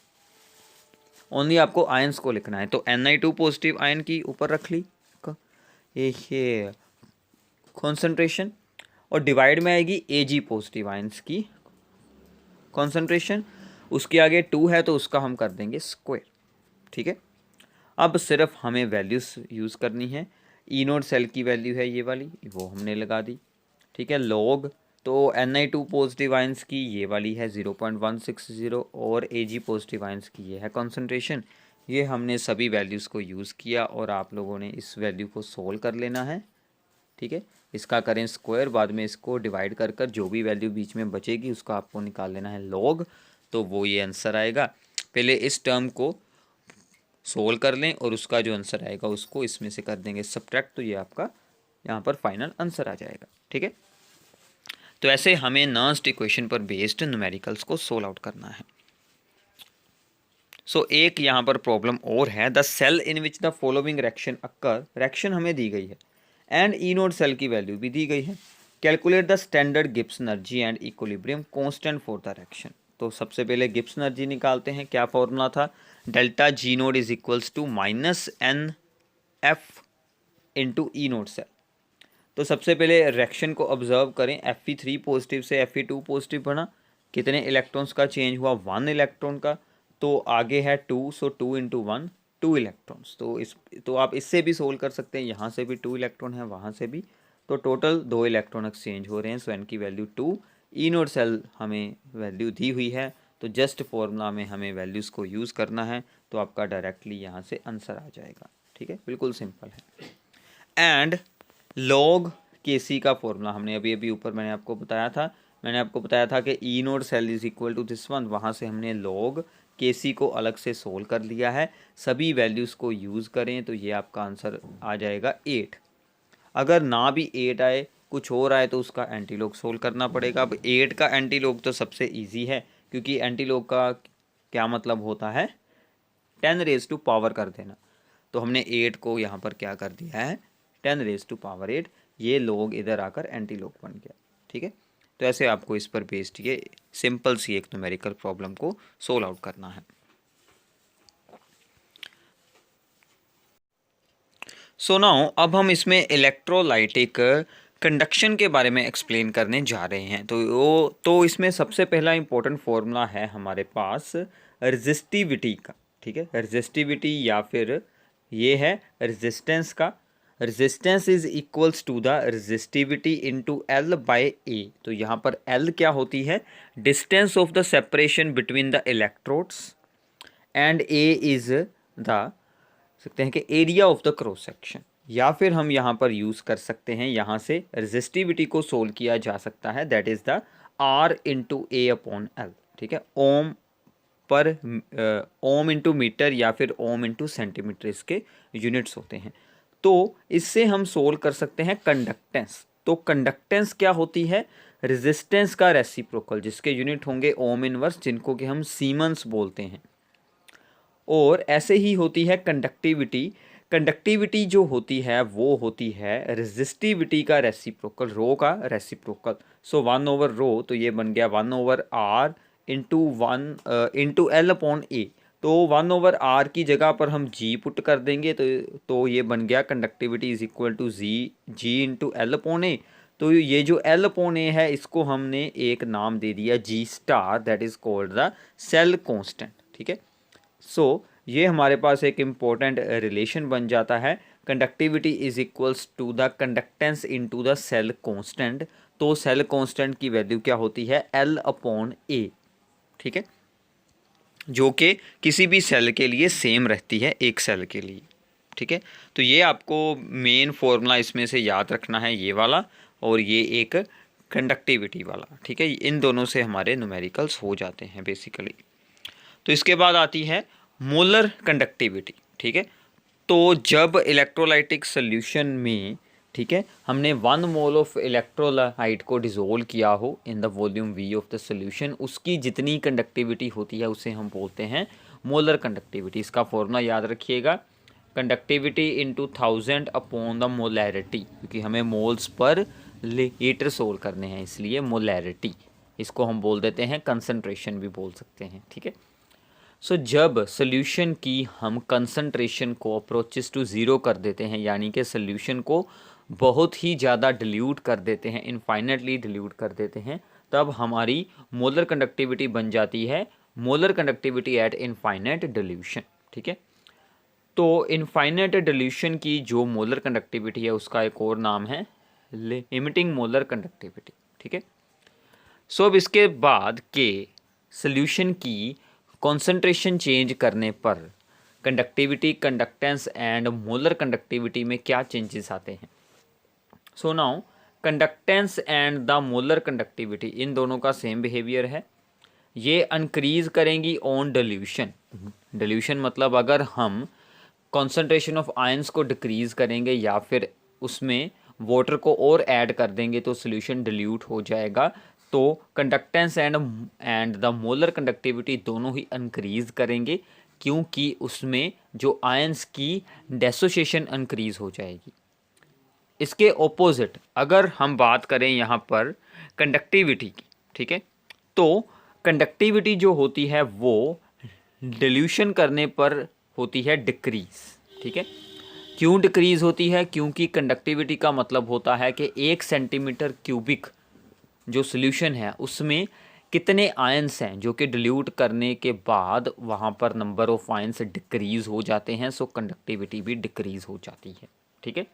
ओनली आपको आयंस को लिखना है। तो Ni2 पॉजिटिव आयन की ऊपर रख ली ये कॉन्सेंट्रेशन, और डिवाइड में आएगी Ag पॉजिटिव आयंस की कॉन्सेंट्रेशन। उसके आगे 2 है तो उसका हम कर देंगे स्क्वायर। ठीक है, अब सिर्फ हमें वैल्यूज यूज़ करनी है। ई नोड सेल की वैल्यू है ये वाली, वो हमने लगा दी। ठीक है, लॉग तो Ni2 पॉजिटिव आयंस की ये वाली है 0.160, और Ag पॉजिटिव आयंस की ये है कॉन्सेंट्रेशन। ये हमने सभी वैल्यूज़ को यूज़ किया और आप लोगों ने इस वैल्यू को सोल्व कर लेना है। ठीक है, इसका करें स्क्वायर, बाद में इसको डिवाइड कर कर जो भी वैल्यू बीच में बचेगी उसका आपको निकाल लेना है लॉग, तो वो ये आंसर आएगा। पहले इस टर्म को सोल्व कर लें और उसका जो आंसर आएगा उसको इसमें से कर देंगे सब्ट्रैक्ट, तो ये आपका यहाँ पर फाइनल आंसर आ जाएगा। ठीक है, तो ऐसे हमें नर्स्ट इक्वेशन पर बेस्ड न्यूमेरिकल्स को सोल्व आउट करना है। सो एक यहाँ पर प्रॉब्लम और है, the cell in which the following reaction occur. Reaction हमें दी गई है एंड ई नोड सेल की वैल्यू भी दी गई है। Calculate the standard Gibbs energy and equilibrium constant for the reaction. तो सबसे पहले गिब्स एनर्जी निकालते हैं। क्या फॉर्मूला था, delta G nought is equals to -NF into E nought cell. तो सबसे पहले रिएक्शन को ऑब्जर्व करें, Fe3 पॉजिटिव से Fe2 पॉजिटिव बना, कितने इलेक्ट्रॉन्स का चेंज हुआ, 1 इलेक्ट्रॉन का। तो आगे है 2, सो 2 × 1 2 इलेक्ट्रॉन्स। तो आप इससे भी सोल्व कर सकते हैं, यहाँ से भी 2 इलेक्ट्रॉन है, वहाँ से भी, तो टोटल 2 इलेक्ट्रॉन एक्सचेंज हो रहे हैं। सो एन की वैल्यू 2, ई नोट सेल हमें वैल्यू दी हुई है, तो जस्ट फॉर्मूला में हमें वैल्यूज़ को यूज़ करना है, तो आपका डायरेक्टली यहाँ से आंसर आ जाएगा। ठीक है, बिल्कुल सिंपल है। एंड लॉग के सी का फॉर्मूला हमने अभी अभी ऊपर मैंने आपको बताया था कि E note cell is equal to this one, वहाँ से हमने लॉग के सी को अलग से सोल्व कर लिया है। सभी वैल्यूज़ को यूज़ करें तो ये आपका आंसर आ जाएगा 8। अगर ना भी 8 आए, कुछ और आए, तो उसका एंटीलॉग सोल्व करना पड़ेगा। अब 8 का एंटीलॉग तो सबसे ईजी है, क्योंकि एंटीलॉग का क्या मतलब होता है, 10⁻⁴ कर देना। तो हमने 8 को यहाँ पर क्या कर दिया है, 10⁻8, ये लॉग इधर आकर एंटीलॉग बन गया। ठीक है, तो ऐसे आपको इस पर बेस्ड ये सिंपल सी एक न्यूमेरिकल प्रॉब्लम को सोल्व आउट करना है। सो नाउ अब हम इसमें इलेक्ट्रोलाइटिक कंडक्शन के बारे में एक्सप्लेन करने जा रहे हैं। तो इसमें सबसे पहला इंपॉर्टेंट फॉर्मूला है हमारे पास रेजिस्टिविटी का। ठीक है, रेजिस्टिविटी या फिर ये है रेजिस्टेंस का। Resistance is equals to the resistivity into L by A। तो यहाँ पर L क्या होती है, distance of the separation between the electrodes, and A is the सकते हैं कि area of the cross section. या फिर हम यहाँ पर यूज़ कर सकते हैं, यहाँ से रेजिस्टिविटी को सोल्व किया जा सकता है, that is the R into A upon L। ठीक है, ओम इंटू मीटर या फिर ओम इंटू सेंटीमीटर इसके यूनिट्स होते हैं। तो इससे हम सोल्व कर सकते हैं कंडक्टेंस। तो कंडक्टेंस क्या होती है, रेजिस्टेंस का रेसिप्रोकल, जिसके यूनिट होंगे ओम इनवर्स, जिनको कि हम सीमेंस बोलते हैं। और ऐसे ही होती है कंडक्टिविटी। कंडक्टिविटी जो होती है वो होती है रेजिस्टिविटी का रेसिप्रोकल, रो का रेसिप्रोकल। सो 1/ρ, तो ये बन गया 1/r into L upon A। तो 1/r की जगह पर हम G पुट कर देंगे, तो ये बन गया conductivity is equal to G into L upon A। तो ये जो L अपॉन A है, इसको हमने एक नाम दे दिया G star, that is called the cell constant. ठीक है, सो ये हमारे पास एक इम्पोर्टेंट रिलेशन बन जाता है, conductivity is equals to the conductance into the cell constant. तो सेल कांस्टेंट की वैल्यू क्या होती है, L अपॉन A। ठीक है, जो कि किसी भी सेल के लिए सेम रहती है, एक सेल के लिए। ठीक है, तो ये आपको मेन फॉर्मूला इसमें से याद रखना है, ये वाला और ये एक कंडक्टिविटी वाला। ठीक है, इन दोनों से हमारे न्यूमेरिकल्स हो जाते हैं बेसिकली। तो इसके बाद आती है मोलर कंडक्टिविटी। ठीक है, तो जब इलेक्ट्रोलाइटिक सोल्यूशन में, ठीक है, हमने 1 मोल ऑफ इलेक्ट्रोलाइट को डिसोल्व किया हो in the volume V of the solution, उसकी जितनी कंडक्टिविटी होती है उसे हम बोलते हैं मोलर कंडक्टिविटी। इसका फॉर्मूला याद रखिएगा, conductivity into 1000 upon the molarity, क्योंकि हमें मोल्स पर लीटर सोल्व करने हैं, इसलिए मोलैरिटी। इसको हम बोल देते हैं कंसंट्रेशन भी बोल सकते हैं। ठीक है, सो जब सोल्यूशन की हम कंसंट्रेशन को अप्रोचेस टू ज़ीरो कर देते हैं, यानी कि सोल्यूशन को बहुत ही ज़्यादा डिल्यूट कर देते हैं, इनफाइनेटली डिल्यूट कर देते हैं, तब हमारी मोलर कंडक्टिविटी बन जाती है molar conductivity at infinite dilution. ठीक है, तो इनफाइनाइट डिल्यूशन की जो मोलर कंडक्टिविटी है उसका एक और नाम है लिमिटिंग मोलर कंडक्टिविटी। ठीक है, सो अब इसके बाद के सोल्यूशन की कॉन्सेंट्रेशन चेंज करने पर conductivity, conductance and molar conductivity में क्या चेंजेस आते हैं। So now conductance and the molar conductivity, इन दोनों का सेम बिहेवियर है। ये इंक्रीज करेंगी ऑन डिल्यूशन। डिल्यूशन मतलब अगर हम कॉन्सेंट्रेशन ऑफ आयंस को डिक्रीज़ करेंगे या फिर उसमें वाटर को और ऐड कर देंगे तो सोल्यूशन डिल्यूट हो जाएगा। तो conductance and the molar conductivity दोनों ही इंक्रीज करेंगे, क्योंकि उसमें जो आयंस की डेसोसिएशन इंक्रीज हो जाएगी। इसके ऑपोजिट अगर हम बात करें यहाँ पर कंडक्टिविटी की, ठीक है, तो कंडक्टिविटी जो होती है वो डिल्यूशन करने पर होती है डिक्रीज। ठीक है, क्यों डिक्रीज़ होती है? क्योंकि कंडक्टिविटी का मतलब होता है कि 1 सेंटीमीटर क्यूबिक जो सॉल्यूशन है उसमें कितने आयंस हैं जो कि डिल्यूट करने के बाद वहाँ पर नंबर ऑफ आयंस डिक्रीज़ हो जाते हैं, सो कंडक्टिविटी भी डिक्रीज़ हो जाती है। ठीक है,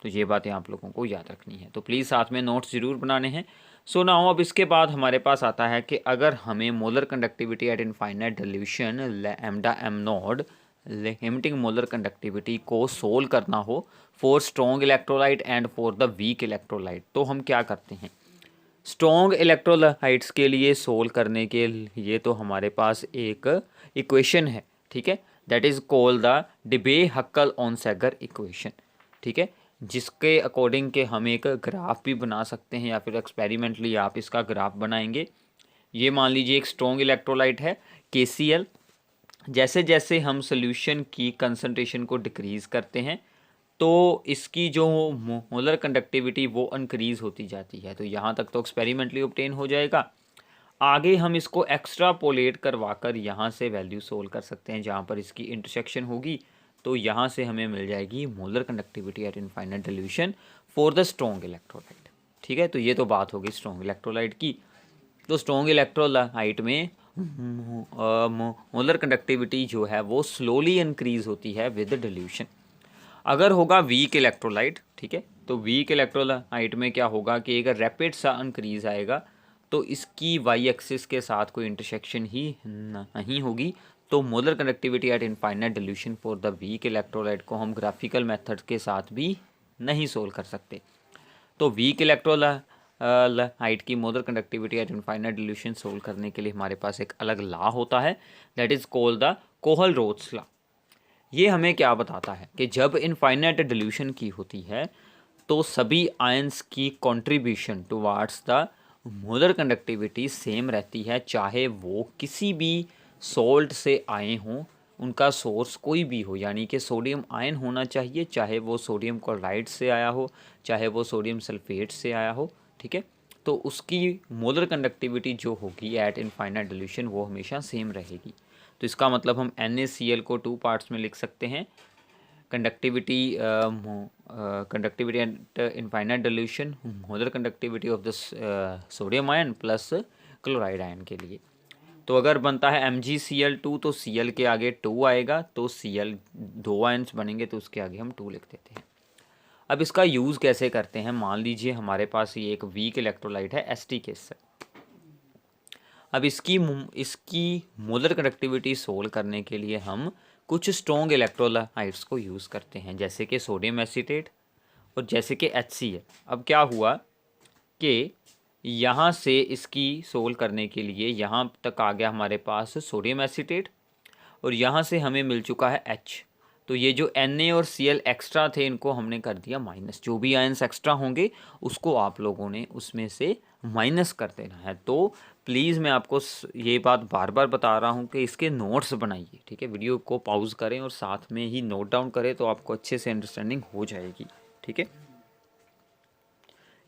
तो ये बातें आप लोगों को याद रखनी है, तो प्लीज़ साथ में नोट्स ज़रूर बनाने हैं। सो नाउ अब इसके बाद हमारे पास आता है कि अगर हमें molar conductivity at infinite dilution lambda M nought limiting molar conductivity को सोल्व करना हो for strong electrolyte and for the weak electrolyte, तो हम क्या करते हैं? स्ट्रॉन्ग इलेक्ट्रोलाइट्स के लिए सोल्व करने के लिए तो हमारे पास एक इक्वेशन है, ठीक है, that is called the Debye Hückel Onsager equation. ठीक है, जिसके अकॉर्डिंग के हम एक ग्राफ भी बना सकते हैं या फिर एक्सपेरिमेंटली आप इसका ग्राफ बनाएंगे। ये मान लीजिए एक स्ट्रॉन्ग इलेक्ट्रोलाइट है KCl। जैसे जैसे हम सोल्यूशन की कंसंट्रेशन को डिक्रीज़ करते हैं तो इसकी जो मोलर कंडक्टिविटी वो इंक्रीज़ होती जाती है। तो यहाँ तक तो एक्सपेरिमेंटली ऑब्टेन हो जाएगा। आगे हम इसको एक्स्ट्रापोलेट करवा कर यहाँ से वैल्यू सोल्व कर सकते हैं जहाँ पर इसकी इंटरसेक्शन होगी, तो यहाँ से हमें मिल जाएगी molar conductivity at infinite dilution for the strong electrolyte. ठीक है, तो ये तो बात होगी स्ट्रॉन्ग इलेक्ट्रोलाइट की। तो स्ट्रॉन्ग इलेक्ट्रोलाइट में मोलर कंडक्टिविटी जो है वो स्लोली इंक्रीज़ होती है विद डिल्यूशन। अगर होगा वीक इलेक्ट्रोलाइट, ठीक है, तो वीक इलेक्ट्रोलाइट में क्या होगा कि एक रैपिड सा इंक्रीज़ आएगा, तो इसकी वाई एक्सिस के साथ कोई इंटरसेक्शन ही नहीं होगी, तो molar conductivity at infinite dilution for the weak electrolyte को हम ग्राफिकल मेथड के साथ भी नहीं सोल्व कर सकते। तो वीक इलेक्ट्रोलाइट की molar conductivity at infinite dilution solve करने के लिए हमारे पास एक अलग लॉ होता है, that is called the Kohlrausch law. ये हमें क्या बताता है कि जब इनफाइनाइट डिल्यूशन की होती है तो सभी आयंस की contribution towards the molar conductivity same रहती है, चाहे वो किसी भी सॉल्ट से आए हों, उनका सोर्स कोई भी हो, यानी कि सोडियम आयन होना चाहिए, चाहे वो सोडियम क्लोराइड से आया हो, चाहे वो सोडियम सल्फेट से आया हो। ठीक है, तो उसकी मोलर कंडक्टिविटी जो होगी एट इनफाइनाइट डिल्यूशन वो हमेशा सेम रहेगी। तो इसका मतलब हम NaCl को 2 पार्ट्स में लिख सकते हैं, conductivity at infinite dilution, molar conductivity of the sodium ion plus chloride ion के लिए। तो अगर बनता है MgCl2 तो Cl के आगे 2 आएगा, तो Cl 2 आयन्स बनेंगे तो उसके आगे हम 2 लिख देते हैं। अब इसका यूज़ कैसे करते हैं? मान लीजिए हमारे पास ये एक वीक इलेक्ट्रोलाइट है StKs। अब इसकी मोलर कंडक्टिविटी सोल्व करने के लिए हम कुछ स्ट्रॉन्ग इलेक्ट्रोलाइट्स को यूज़ करते हैं, जैसे कि सोडियम एसीटेट और जैसे कि HCl। अब क्या हुआ कि यहाँ से इसकी सोल्व करने के लिए यहाँ तक आ गया हमारे पास सोडियम एसीटेट और यहाँ से हमें मिल चुका है H। तो ये जो Na और Cl एक्स्ट्रा थे इनको हमने कर दिया माइनस। जो भी आयंस एक्स्ट्रा होंगे उसको आप लोगों ने उसमें से माइनस कर देना है। तो प्लीज़ मैं आपको ये बात बार बार बता रहा हूँ कि इसके नोट्स बनाइए। ठीक है, वीडियो को पॉज करें और साथ में ही नोट डाउन करें तो आपको अच्छे से अंडरस्टैंडिंग हो जाएगी। ठीक है,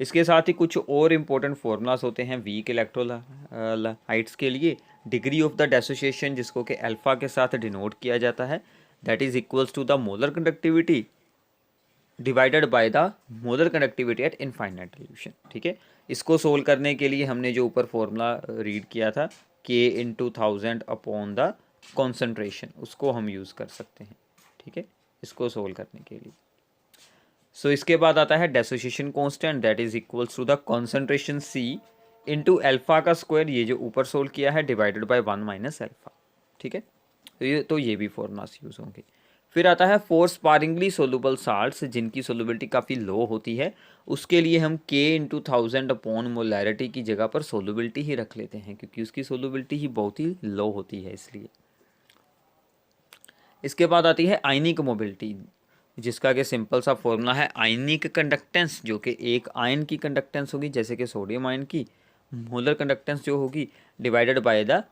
इसके साथ ही कुछ और इम्पोर्टेंट फार्मूलाज होते हैं वीक इलेक्ट्रोलाइट्स के लिए। डिग्री ऑफ द डिसोसिएशन जिसको कि अल्फ़ा के साथ डिनोट किया जाता है, that is equals to the molar conductivity divided by the molar conductivity at infinite dilution. ठीक है, इसको सोल्व करने के लिए हमने जो ऊपर फॉर्मूला रीड किया था K/1000 अपॉन द कॉन्सेंट्रेशन, उसको हम यूज़ कर सकते हैं। ठीक है, इसको सोल्व करने के लिए। सो इसके बाद आता है dissociation constant, that is equals to the concentration C into alpha का स्क्वायर, ये जो ऊपर सोल्व किया है, डिवाइडेड बाय 1 माइनस अल्फ़ा। ठीक है, तो ये भी फॉर्मूलास यूज़ होंगे। फिर आता है फोर स्पारिंगली सोलूबल साल्ट्स जिनकी सोलबिलिटी काफ़ी लो होती है, उसके लिए हम K/1000 अपॉन मोलैरिटी की जगह पर सोलबिलिटी ही रख लेते हैं क्योंकि उसकी सोलबिलिटी ही बहुत ही लो होती है इसलिए। इसके बाद आती है आयनिक मोबिलिटी जिसका कि सिंपल सा फॉर्मूला है आयनिक कंडक्टेंस, जो कि एक आयन की कंडक्टेंस होगी जैसे कि सोडियम आयन की, मोलर कंडक्टेंस जो होगी डिवाइडेड बाय द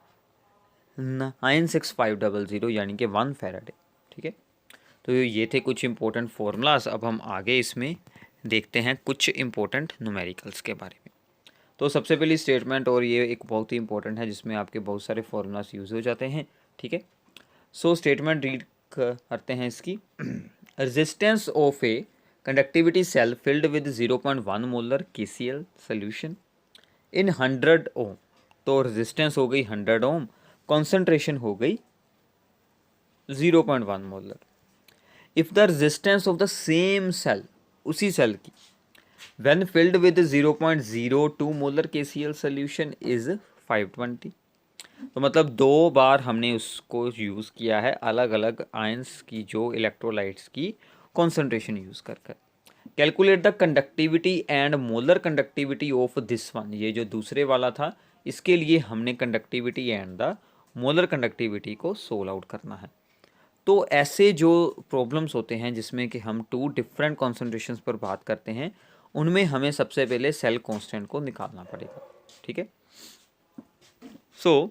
96500 यानी कि 1 फैराडे। ठीक है, तो ये थे कुछ इंपॉर्टेंट फार्मूलाज। अब हम आगे इसमें देखते हैं कुछ इंपॉर्टेंट न्यूमेरिकल्स के बारे में। तो सबसे पहली स्टेटमेंट, और ये एक बहुत ही इंपॉर्टेंट है जिसमें आपके बहुत सारे फार्मूलाज यूज़ हो जाते हैं। ठीक है, सो स्टेटमेंट रीड करते हैं इसकी। resistance of a conductivity cell filled with 0.1 molar KCl solution in 100 ओम। तो रेजिस्टेंस हो गई 100 ओम, कॉन्सेंट्रेशन हो गई 0.1 molar. If the resistance of the same cell, उसी सेल की, when filled with 0.02 molar KCl solution is 520। तो मतलब दो बार हमने उसको यूज़ किया है अलग अलग आयंस की जो इलेक्ट्रोलाइट्स की कॉन्सेंट्रेशन यूज़ कर कर। Calculate the conductivity and molar conductivity of this one, ये जो दूसरे वाला था इसके लिए हमने conductivity and the molar conductivity को सोल्व आउट करना है। तो ऐसे जो प्रॉब्लम्स होते हैं जिसमें कि हम टू डिफरेंट कॉन्सेंट्रेशंस पर बात करते हैं, उनमें हमें सबसे पहले सेल कांस्टेंट को निकालना पड़ेगा। ठीक है, सो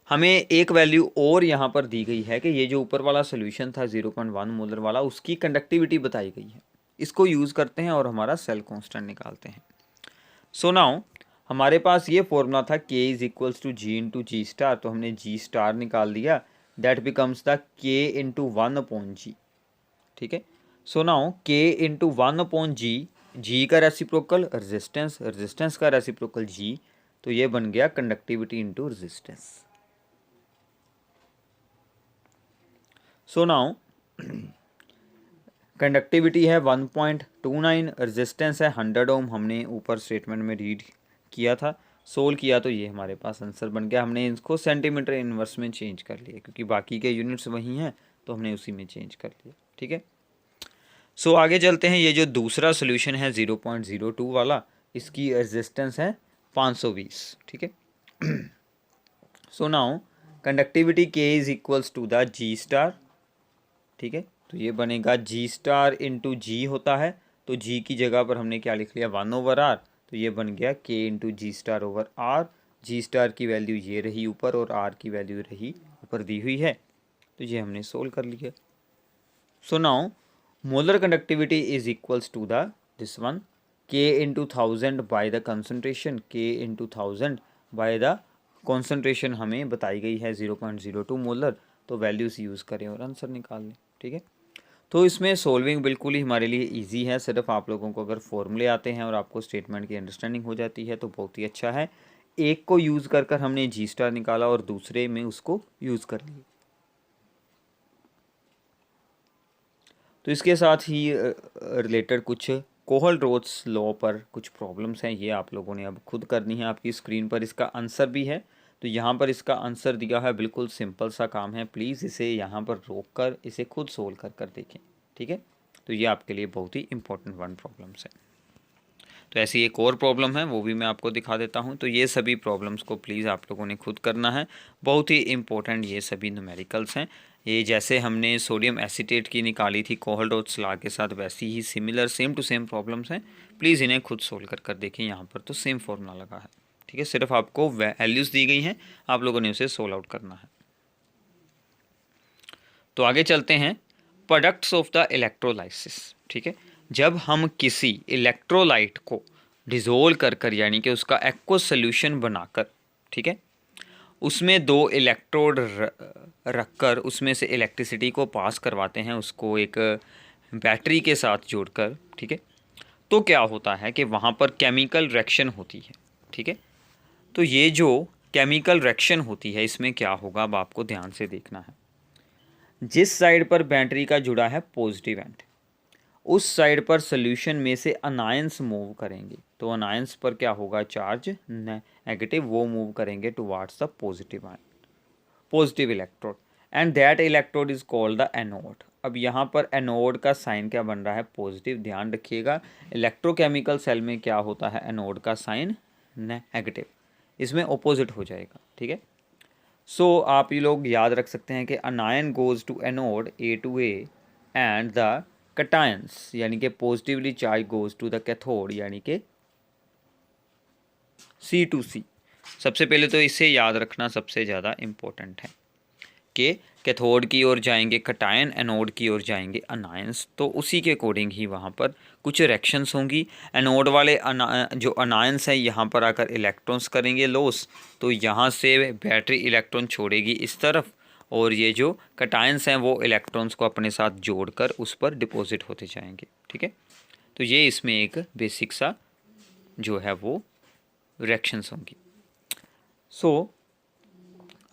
हमें एक वैल्यू और यहाँ पर दी गई है कि ये जो ऊपर वाला सोल्यूशन था 0.1 मोलर वाला, उसकी कंडक्टिविटी बताई गई है। इसको यूज़ करते हैं और हमारा सेल कांस्टेंट निकालते हैं। सो नाउ हमारे पास ये फॉर्मूला था K is equals to G into G star, तो हमने G स्टार निकाल दिया, that becomes the K into 1 upon G. ठीक है, so now K into 1 upon G, G का रेसिप्रोकल रेजिस्टेंस, रेजिस्टेंस का रेसिप्रोकल G, तो ये बन गया conductivity into resistance. So now conductivity है 1.29, रेजिस्टेंस है 100 ओम, हमने ऊपर स्टेटमेंट में रीड किया था, सोल्व किया, तो ये हमारे पास आंसर बन गया। हमने इसको सेंटीमीटर इनवर्स में चेंज कर लिया क्योंकि बाकी के यूनिट्स वही हैं, तो हमने उसी में चेंज कर लिया। ठीक है, सो आगे चलते हैं। ये जो दूसरा सोल्यूशन है 0.02 वाला, इसकी रेजिस्टेंस है 520। ठीक है, so now conductivity K is equals to the G star. ठीक है, तो ये बनेगा G स्टार इंटू जी होता है, तो G की जगह पर हमने क्या लिख लिया 1/r, तो ये बन गया K into G star over R। G star की वैल्यू ये रही ऊपर और R की वैल्यू रही ऊपर दी हुई है, तो ये हमने सोल्व कर लिया। So now molar conductivity is equals to the this one K into 1000 by the concentration, K into 1000 by the concentration हमें बताई गई है 0.02 मोलर, तो वैल्यूज़ यूज़ करें और आंसर निकाल लें। ठीक है, तो इसमें सोल्विंग बिल्कुल ही हमारे लिए इजी है, सिर्फ आप लोगों को अगर फॉर्मूले आते हैं और आपको स्टेटमेंट की अंडरस्टैंडिंग हो जाती है तो बहुत ही अच्छा है। एक को यूज़ कर कर हमने G स्टार निकाला और दूसरे में उसको यूज़ कर लिया। तो इसके साथ ही रिलेटेड कुछ कोहल-रोच लॉ पर कुछ प्रॉब्लम्स हैं, ये आप लोगों ने अब खुद करनी है। आपकी स्क्रीन पर इसका आंसर भी है, तो यहाँ पर इसका आंसर दिया है, बिल्कुल सिंपल सा काम है। प्लीज़ इसे यहाँ पर रोक कर इसे खुद सोल्व कर कर देखें। ठीक है, तो ये आपके लिए बहुत ही इंपॉर्टेंट वन प्रॉब्लम्स है। तो ऐसी एक और प्रॉब्लम है, वो भी मैं आपको दिखा देता हूँ। तो ये सभी प्रॉब्लम्स को प्लीज़ आप लोगों ने खुद करना है, बहुत ही इंपॉर्टेंट ये सभी न्यूमेरिकल्स हैं। ये जैसे हमने सोडियम एसीटेट की निकाली थी कोहल-रोच लॉ के साथ, वैसी ही similar same to same problems हैं। प्लीज़ इन्हें खुद सोल्व कर कर देखें, यहाँ पर तो सेम फॉर्मूला लगा है। ठीक है, सिर्फ आपको वैल्यूज़ दी गई हैं, आप लोगों ने उसे सोल्व आउट करना है। तो आगे चलते हैं, प्रोडक्ट्स ऑफ द इलेक्ट्रोलाइसिस। ठीक है, जब हम किसी इलेक्ट्रोलाइट को डिज़ोल्व कर कर, यानी कि उसका एक्वस सोल्यूशन बनाकर, ठीक है, उसमें दो इलेक्ट्रोड रखकर उसमें से इलेक्ट्रिसिटी को पास करवाते हैं, उसको एक बैटरी के साथ जोड़कर। ठीक है, तो क्या होता है कि वहाँ पर केमिकल रिएक्शन होती है। ठीक है, तो ये जो केमिकल रिएक्शन होती है इसमें क्या होगा, अब आपको ध्यान से देखना है। जिस साइड पर बैटरी का जुड़ा है पॉजिटिव एंड, उस साइड पर सोल्यूशन में से अनायंस मूव करेंगे, तो अनायंस पर क्या होगा, चार्ज नेगेटिव, वो मूव करेंगे towards the positive ion, positive electrode, and that electrode is called the anode. अब यहाँ पर एनोड का साइन क्या बन रहा है, पॉजिटिव। ध्यान रखिएगा, इलेक्ट्रोकेमिकल सेल में क्या होता है, एनोड का साइन नेगेटिव, इसमें ऑपोजिट हो जाएगा। ठीक है, सो आप ये लोग याद रख सकते हैं कि anion goes to anode A to A and the cations यानी कि positively charge goes to the cathode यानी कि सी टू सी। सबसे पहले तो इसे याद रखना सबसे ज़्यादा इम्पोर्टेंट है कि कैथोड की ओर जाएंगे कटायन, एनोड की ओर जाएंगे अनायंस, तो उसी के अकॉर्डिंग ही वहाँ पर कुछ रिएक्शंस होंगी। एनोड वाले जो अनायंस हैं यहाँ पर आकर इलेक्ट्रॉन्स करेंगे लॉस, तो यहाँ से बैटरी इलेक्ट्रॉन छोड़ेगी इस तरफ और ये जो कटायंस हैं वो इलेक्ट्रॉन्स को अपने साथ जोड़कर उस पर डिपॉजिट होते जाएंगे। ठीक है, तो ये इसमें एक बेसिक सा जो है वो रिएक्शंस होंगी। सो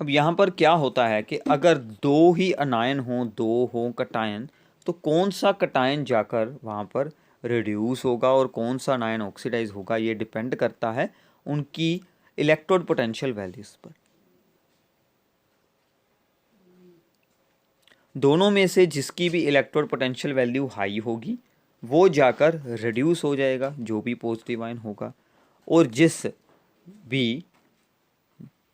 अब यहाँ पर क्या होता है कि अगर दो ही अनायन हों, दो हों कटायन, तो कौन सा कटायन जाकर वहाँ पर रिड्यूस होगा और कौन सा अनायन ऑक्सीडाइज होगा, ये डिपेंड करता है उनकी इलेक्ट्रोड पोटेंशियल वैल्यूज पर। दोनों में से जिसकी भी इलेक्ट्रोड पोटेंशियल वैल्यू हाई होगी वो जाकर रिड्यूस हो जाएगा, जो भी पॉजिटिव आयन होगा, और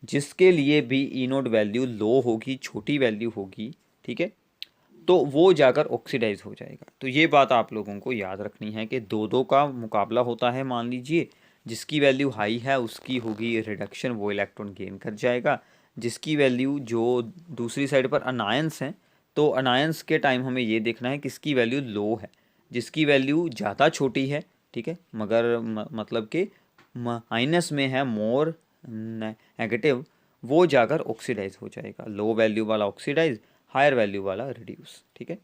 जिसके लिए भी ई नोट वैल्यू लो होगी, छोटी वैल्यू होगी, ठीक है, तो वो जाकर ऑक्सीडाइज हो जाएगा। तो ये बात आप लोगों को याद रखनी है कि दो दो का मुकाबला होता है। मान लीजिए जिसकी वैल्यू हाई है उसकी होगी रिडक्शन, वो इलेक्ट्रॉन गेन कर जाएगा। जिसकी वैल्यू जो दूसरी साइड पर अनायंस हैं, तो अनायंस के टाइम हमें ये देखना है किसकी वैल्यू लो है। जिसकी वैल्यू ज़्यादा छोटी है, ठीक है, मगर मतलब कि माइनस में है, मोर नेगेटिव, वो जाकर ऑक्सीडाइज हो जाएगा। लो वैल्यू वाला ऑक्सीडाइज, हायर वैल्यू वाला रिड्यूस। ठीक है,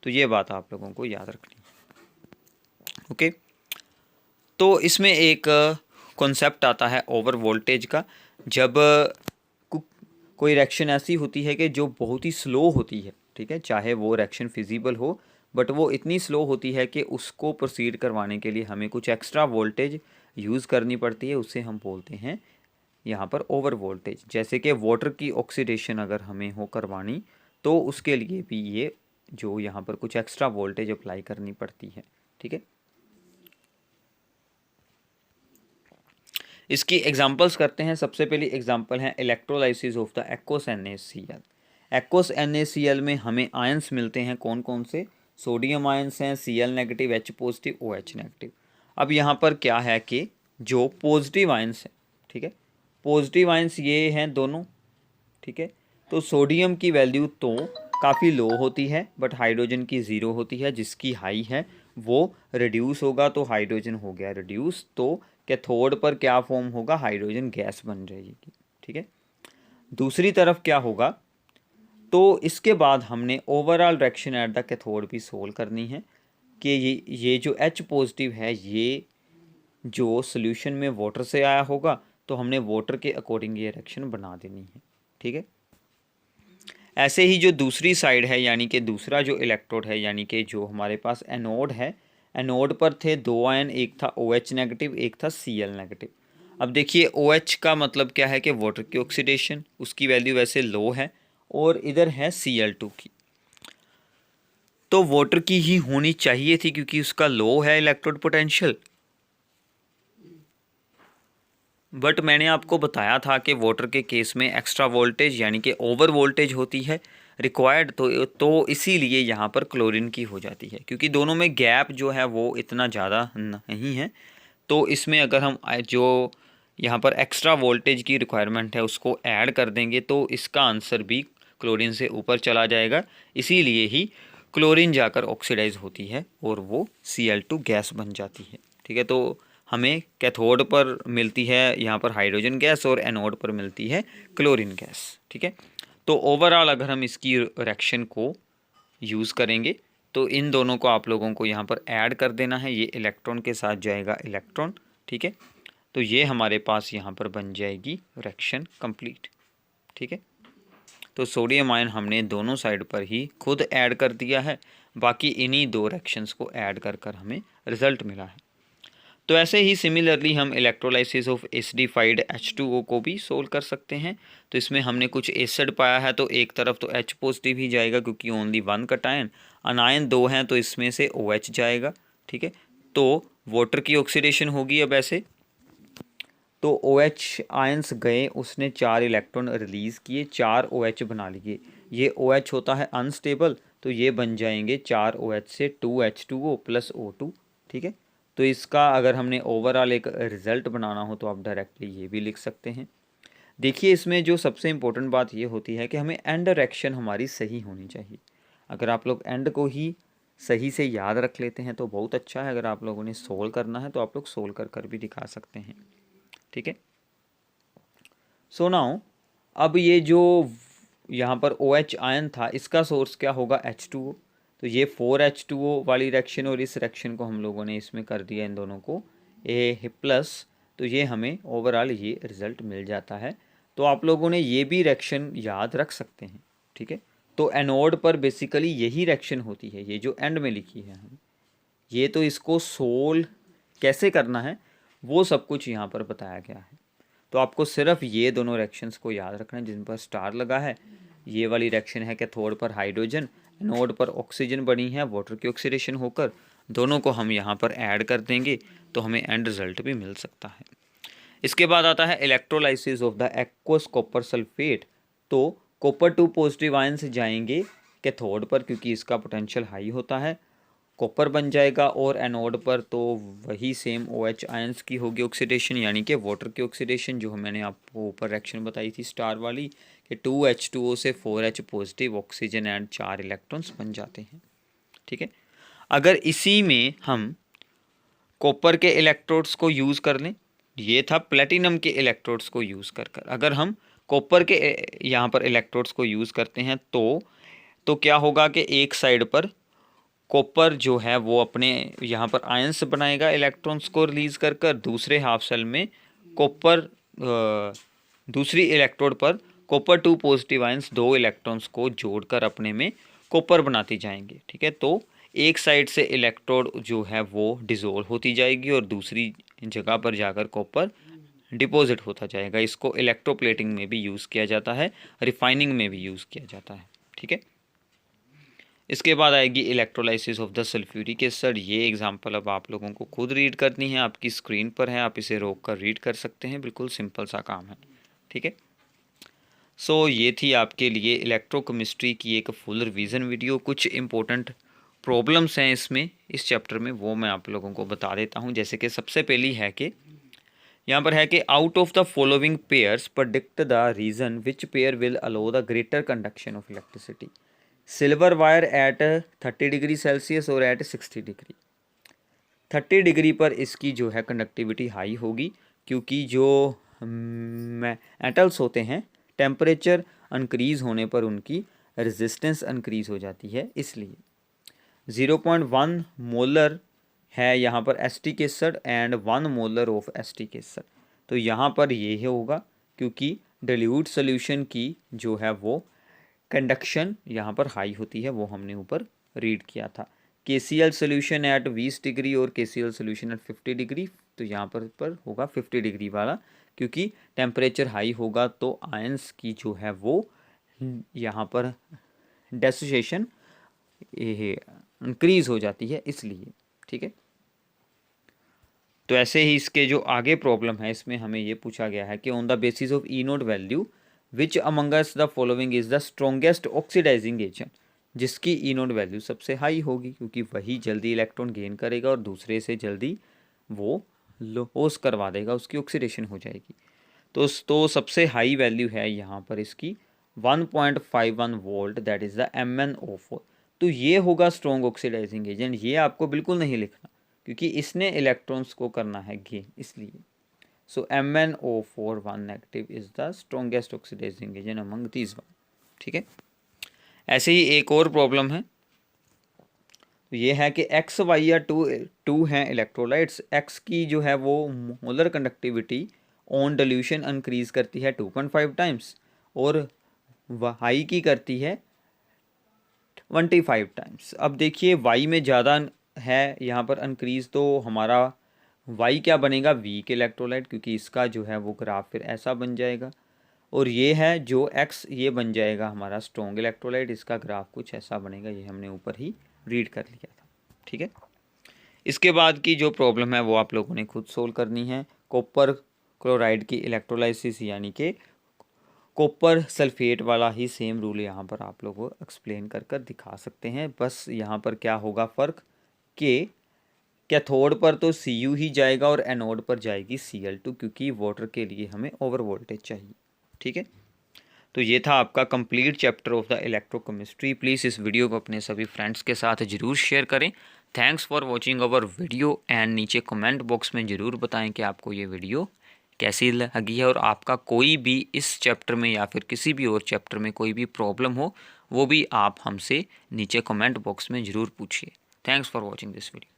तो ये बात आप लोगों को याद रखनी है। ओके, तो इसमें एक कॉन्सेप्ट आता है ओवर वोल्टेज का। जब कोई रिएक्शन ऐसी होती है कि जो बहुत ही स्लो होती है, ठीक है, चाहे वो रिएक्शन फिजिबल हो, बट वो इतनी स्लो होती है कि उसको प्रोसीड करवाने के लिए हमें कुछ एक्स्ट्रा वोल्टेज यूज़ करनी पड़ती है, उसे हम बोलते हैं यहाँ पर ओवर वोल्टेज। जैसे कि वाटर की ऑक्सीडेशन अगर हमें हो करवानी, तो उसके लिए भी ये जो यहाँ पर कुछ एक्स्ट्रा वोल्टेज अप्लाई करनी पड़ती है। ठीक है, इसकी एग्जांपल्स करते हैं। सबसे पहली एग्जांपल है electrolysis of the aqueous NaCl। Aqueous NaCl में हमें आयंस मिलते हैं, कौन कौन से? सोडियम आयंस हैं, Cl negative, H positive, OH negative. अब यहाँ पर क्या है कि जो पॉजिटिव आयंस है, ठीक है, पॉजिटिव आयंस ये हैं दोनों, ठीक है, तो सोडियम की वैल्यू तो काफ़ी लो होती है, बट हाइड्रोजन की ज़ीरो होती है। जिसकी हाई है वो रिड्यूस होगा, तो हाइड्रोजन हो गया रिड्यूस, तो कैथोड पर क्या फॉर्म होगा? हाइड्रोजन गैस बन जाएगी। ठीक है, दूसरी तरफ क्या होगा? तो इसके बाद हमने overall reaction at the cathode भी सोल्व करनी है कि ये जो H पॉजिटिव है, ये जो सोल्यूशन में वाटर से आया होगा, तो हमने वाटर के अकॉर्डिंग ये रिएक्शन बना देनी है। ठीक है, ऐसे ही जो दूसरी साइड है, यानी कि दूसरा जो इलेक्ट्रोड है, यानी कि जो हमारे पास एनोड है, एनोड पर थे दो आयन, एक था OH नेगेटिव, एक था Cl नेगेटिव। अब देखिए OH का मतलब क्या है कि वाटर की ऑक्सीडेशन, उसकी वैल्यू वैसे लो है, और इधर है Cl2 की, तो वाटर की ही होनी चाहिए थी क्योंकि उसका लो है इलेक्ट्रोड पोटेंशियल। बट मैंने आपको बताया था कि वाटर के केस में एक्स्ट्रा वोल्टेज यानी कि ओवर वोल्टेज होती है रिक्वायर्ड, तो इसीलिए यहाँ पर क्लोरीन की हो जाती है, क्योंकि दोनों में गैप जो है वो इतना ज़्यादा नहीं है। तो इसमें अगर हम जो यहाँ पर एक्स्ट्रा वोल्टेज की रिक्वायरमेंट है उसको ऐड कर देंगे, तो इसका आंसर भी क्लोरीन से ऊपर चला जाएगा। इसीलिए ही क्लोरीन जाकर ऑक्सीडाइज होती है और वो Cl2 गैस बन जाती है। ठीक है, तो हमें कैथोड पर मिलती है यहाँ पर हाइड्रोजन गैस और एनोड पर मिलती है क्लोरीन गैस। ठीक है, तो ओवरऑल अगर हम इसकी रिएक्शन को यूज़ करेंगे तो इन दोनों को आप लोगों को यहाँ पर ऐड कर देना है। ये इलेक्ट्रॉन के साथ जाएगा इलेक्ट्रॉन, ठीक है, तो ये हमारे पास यहाँ पर बन जाएगी रिएक्शन कंप्लीट। ठीक है, तो सोडियम आयन हमने दोनों साइड पर ही खुद ऐड कर दिया है, बाकी इन्हीं दो रिएक्शंस को ऐड कर कर हमें रिजल्ट मिला है। तो ऐसे ही सिमिलरली हम इलेक्ट्रोलाइसिस ऑफ एसिडिफाइड H2O को भी सोल्व कर सकते हैं। तो इसमें हमने कुछ एसिड पाया है, तो एक तरफ तो H पॉजिटिव ही जाएगा क्योंकि ओनली वन कटायन, अनायन दो हैं तो इसमें से OH जाएगा। ठीक है, तो वाटर की ऑक्सीडेशन होगी। अब ऐसे तो OH आयंस गए, उसने 4 इलेक्ट्रॉन रिलीज़ किए, 4 OH बना लिए। ये OH होता है अनस्टेबल, तो ये बन जाएंगे 4 OH से 2H2O प्लस O2। ठीक है, तो इसका अगर हमने ओवरऑल एक रिज़ल्ट बनाना हो तो आप डायरेक्टली ये भी लिख सकते हैं। देखिए इसमें जो सबसे इम्पोर्टेंट बात ये होती है कि हमें एंड रिएक्शन हमारी सही होनी चाहिए। अगर आप लोग एंड को ही सही से याद रख लेते हैं तो बहुत अच्छा है। अगर आप लोगों ने सोल्व करना है तो आप लोग सोल्व कर कर भी दिखा सकते हैं। ठीक है, सो नाउ अब ये जो यहाँ पर OH आयन था, इसका सोर्स क्या होगा, H2O। तो ये 4H2O वाली रिएक्शन और इस रिएक्शन को हम लोगों ने इसमें कर दिया, इन दोनों को A+, तो ये हमें ओवरऑल ये रिज़ल्ट मिल जाता है। तो आप लोगों ने ये भी रिएक्शन याद रख सकते हैं, ठीक है। तो एनोड पर बेसिकली यही रिएक्शन होती है, ये जो एंड में लिखी है हम, ये तो इसको सोल्व कैसे करना है वो सब कुछ यहाँ पर बताया गया है। तो आपको सिर्फ ये दोनों रिएक्शंस को याद रखना है जिन पर स्टार लगा है। ये वाली रिएक्शन है कैथोड पर हाइड्रोजन, एनोड पर ऑक्सीजन बनी है वाटर की ऑक्सीडेशन होकर, दोनों को हम यहाँ पर ऐड कर देंगे तो हमें एंड रिजल्ट भी मिल सकता है। इसके बाद आता है electrolysis of the aqueous copper sulphate. तो कॉपर 2 पॉजिटिव आयंस जाएंगे कैथोड पर क्योंकि इसका पोटेंशियल हाई होता है, कॉपर बन जाएगा, और एनोड पर तो वही सेम OH आयंस की होगी ऑक्सीडेशन, यानी कि वाटर की ऑक्सीडेशन, जो मैंने आपको ऊपर रिएक्शन बताई थी स्टार वाली कि 2H2O से 4H positive oxygen and 4 electrons बन जाते हैं, ठीक है। अगर इसी में हम कॉपर के इलेक्ट्रोड्स को यूज़ कर लें, ये था प्लेटिनम के इलेक्ट्रोड्स को यूज़ कर कर अगर हम कॉपर के यहाँ पर इलेक्ट्रोड्स को यूज़ करते हैं तो क्या होगा कि एक साइड पर कॉपर जो है वो अपने यहाँ पर आयंस बनाएगा इलेक्ट्रॉन्स को रिलीज कर कर, दूसरे हाफ सेल में कॉपर दूसरी इलेक्ट्रोड पर कॉपर 2 पॉजिटिव आयंस 2 इलेक्ट्रॉन्स को जोड़कर अपने में कॉपर बनाती जाएंगे, ठीक है। तो एक साइड से इलेक्ट्रोड जो है वो डिसोल्व होती जाएगी और दूसरी जगह पर जाकर कॉपर डिपॉजिट होता जाएगा। इसको इलेक्ट्रोप्लेटिंग में भी यूज़ किया जाता है, रिफाइनिंग में भी यूज़ किया जाता है, ठीक है। इसके बाद आएगी electrolysis of the sulphuric acid. ये एग्जांपल अब आप लोगों को खुद रीड करनी है, आपकी स्क्रीन पर है, आप इसे रोक कर रीड कर सकते हैं, बिल्कुल सिंपल सा काम है, ठीक है। सो ये थी आपके लिए इलेक्ट्रोकेमिस्ट्री की एक फुल रिवीजन वीडियो। कुछ इंपॉर्टेंट प्रॉब्लम्स हैं इसमें, इस चैप्टर में, वो मैं आप लोगों को बता देता हूँ। जैसे कि सबसे पहली है कि यहाँ पर है कि out of the following pairs predict the reason which pair will allow the greater conduction of electricity. Silver wire at 30 degree Celsius और एट 60 डिग्री। 30 डिग्री पर इसकी जो है कंडक्टिविटी हाई होगी क्योंकि जो मेटल्स होते हैं टेम्परेचर इंक्रीज़ होने पर उनकी रेजिस्टेंस इंक्रीज़ हो जाती है, इसलिए 0.1 मोलर है यहाँ पर acetic acid and 1 molar of acetic acid. तो यहाँ पर ये होगा क्योंकि डिल्यूट सोल्यूशन की जो है वो कंडक्शन यहाँ पर हाई होती है, वो हमने ऊपर रीड किया था। KCl सोल्यूशन एट 20 डिग्री और KCl सोल्यूशन एट 50 डिग्री, तो यहाँ पर होगा 50 डिग्री वाला क्योंकि टेम्परेचर हाई होगा तो आयंस की जो है वो यहाँ पर डेसोसिएशन इंक्रीज़ हो जाती है, इसलिए, ठीक है। तो ऐसे ही इसके जो आगे प्रॉब्लम है इसमें हमें ये पूछा गया है कि on the basis of E nought value which amongs the following is the strongest oxidising agent, जिसकी E नोट वैल्यू सबसे हाई होगी क्योंकि वही जल्दी इलेक्ट्रॉन गेन करेगा और दूसरे से जल्दी वो लॉस करवा देगा, उसकी ऑक्सीडेशन हो जाएगी। तो सबसे हाई वैल्यू है यहाँ पर इसकी 1.51 volt, that is the MnO4। तो ये होगा स्ट्रॉन्ग ऑक्सीडाइजिंग एजेंट। ये आपको बिल्कुल नहीं लिखना क्योंकि इसने इलेक्ट्रॉन्स को करना है गेन, इसलिए। So MnO4 1 negative is the strongest oxidising agent among these one, ठीक है। ऐसे ही एक और प्रॉब्लम है, तो ये है कि X, Y या टू हैं इलेक्ट्रोलाइट्स। X की जो है वो molar conductivity on dilution increase करती है 2.5 टाइम्स और Y की करती है 25 टाइम्स। अब देखिए Y में ज़्यादा है यहाँ पर इंक्रीज़, तो हमारा Y क्या बनेगा, वीक इलेक्ट्रोलाइट, क्योंकि इसका जो है वो ग्राफ फिर ऐसा बन जाएगा। और ये है जो X, ये बन जाएगा हमारा स्ट्रॉन्ग इलेक्ट्रोलाइट, इसका ग्राफ कुछ ऐसा बनेगा, ये हमने ऊपर ही रीड कर लिया था, ठीक है। इसके बाद की जो प्रॉब्लम है वो आप लोगों ने खुद सोल्व करनी है। कॉपर क्लोराइड की इलेक्ट्रोलाइसिस, यानी कि कॉपर सल्फेट वाला ही सेम रूल यहाँ पर आप लोगों को एक्सप्लेन कर कर दिखा सकते हैं। बस यहाँ पर क्या होगा फ़र्क कि कैथोड पर तो Cu ही जाएगा और एनोड पर जाएगी Cl2 क्योंकि वाटर के लिए हमें ओवर वोल्टेज चाहिए, ठीक है। तो ये था आपका complete chapter of the electrochemistry. Please इस वीडियो को अपने सभी फ्रेंड्स के साथ ज़रूर शेयर करें। Thanks for watching our video and नीचे कमेंट बॉक्स में ज़रूर बताएं कि आपको ये वीडियो कैसी लगी है, और आपका कोई भी इस चैप्टर में या फिर किसी भी और चैप्टर में कोई भी प्रॉब्लम हो वो भी आप हमसे नीचे कमेंट बॉक्स में ज़रूर पूछिए। Thanks for watching this video.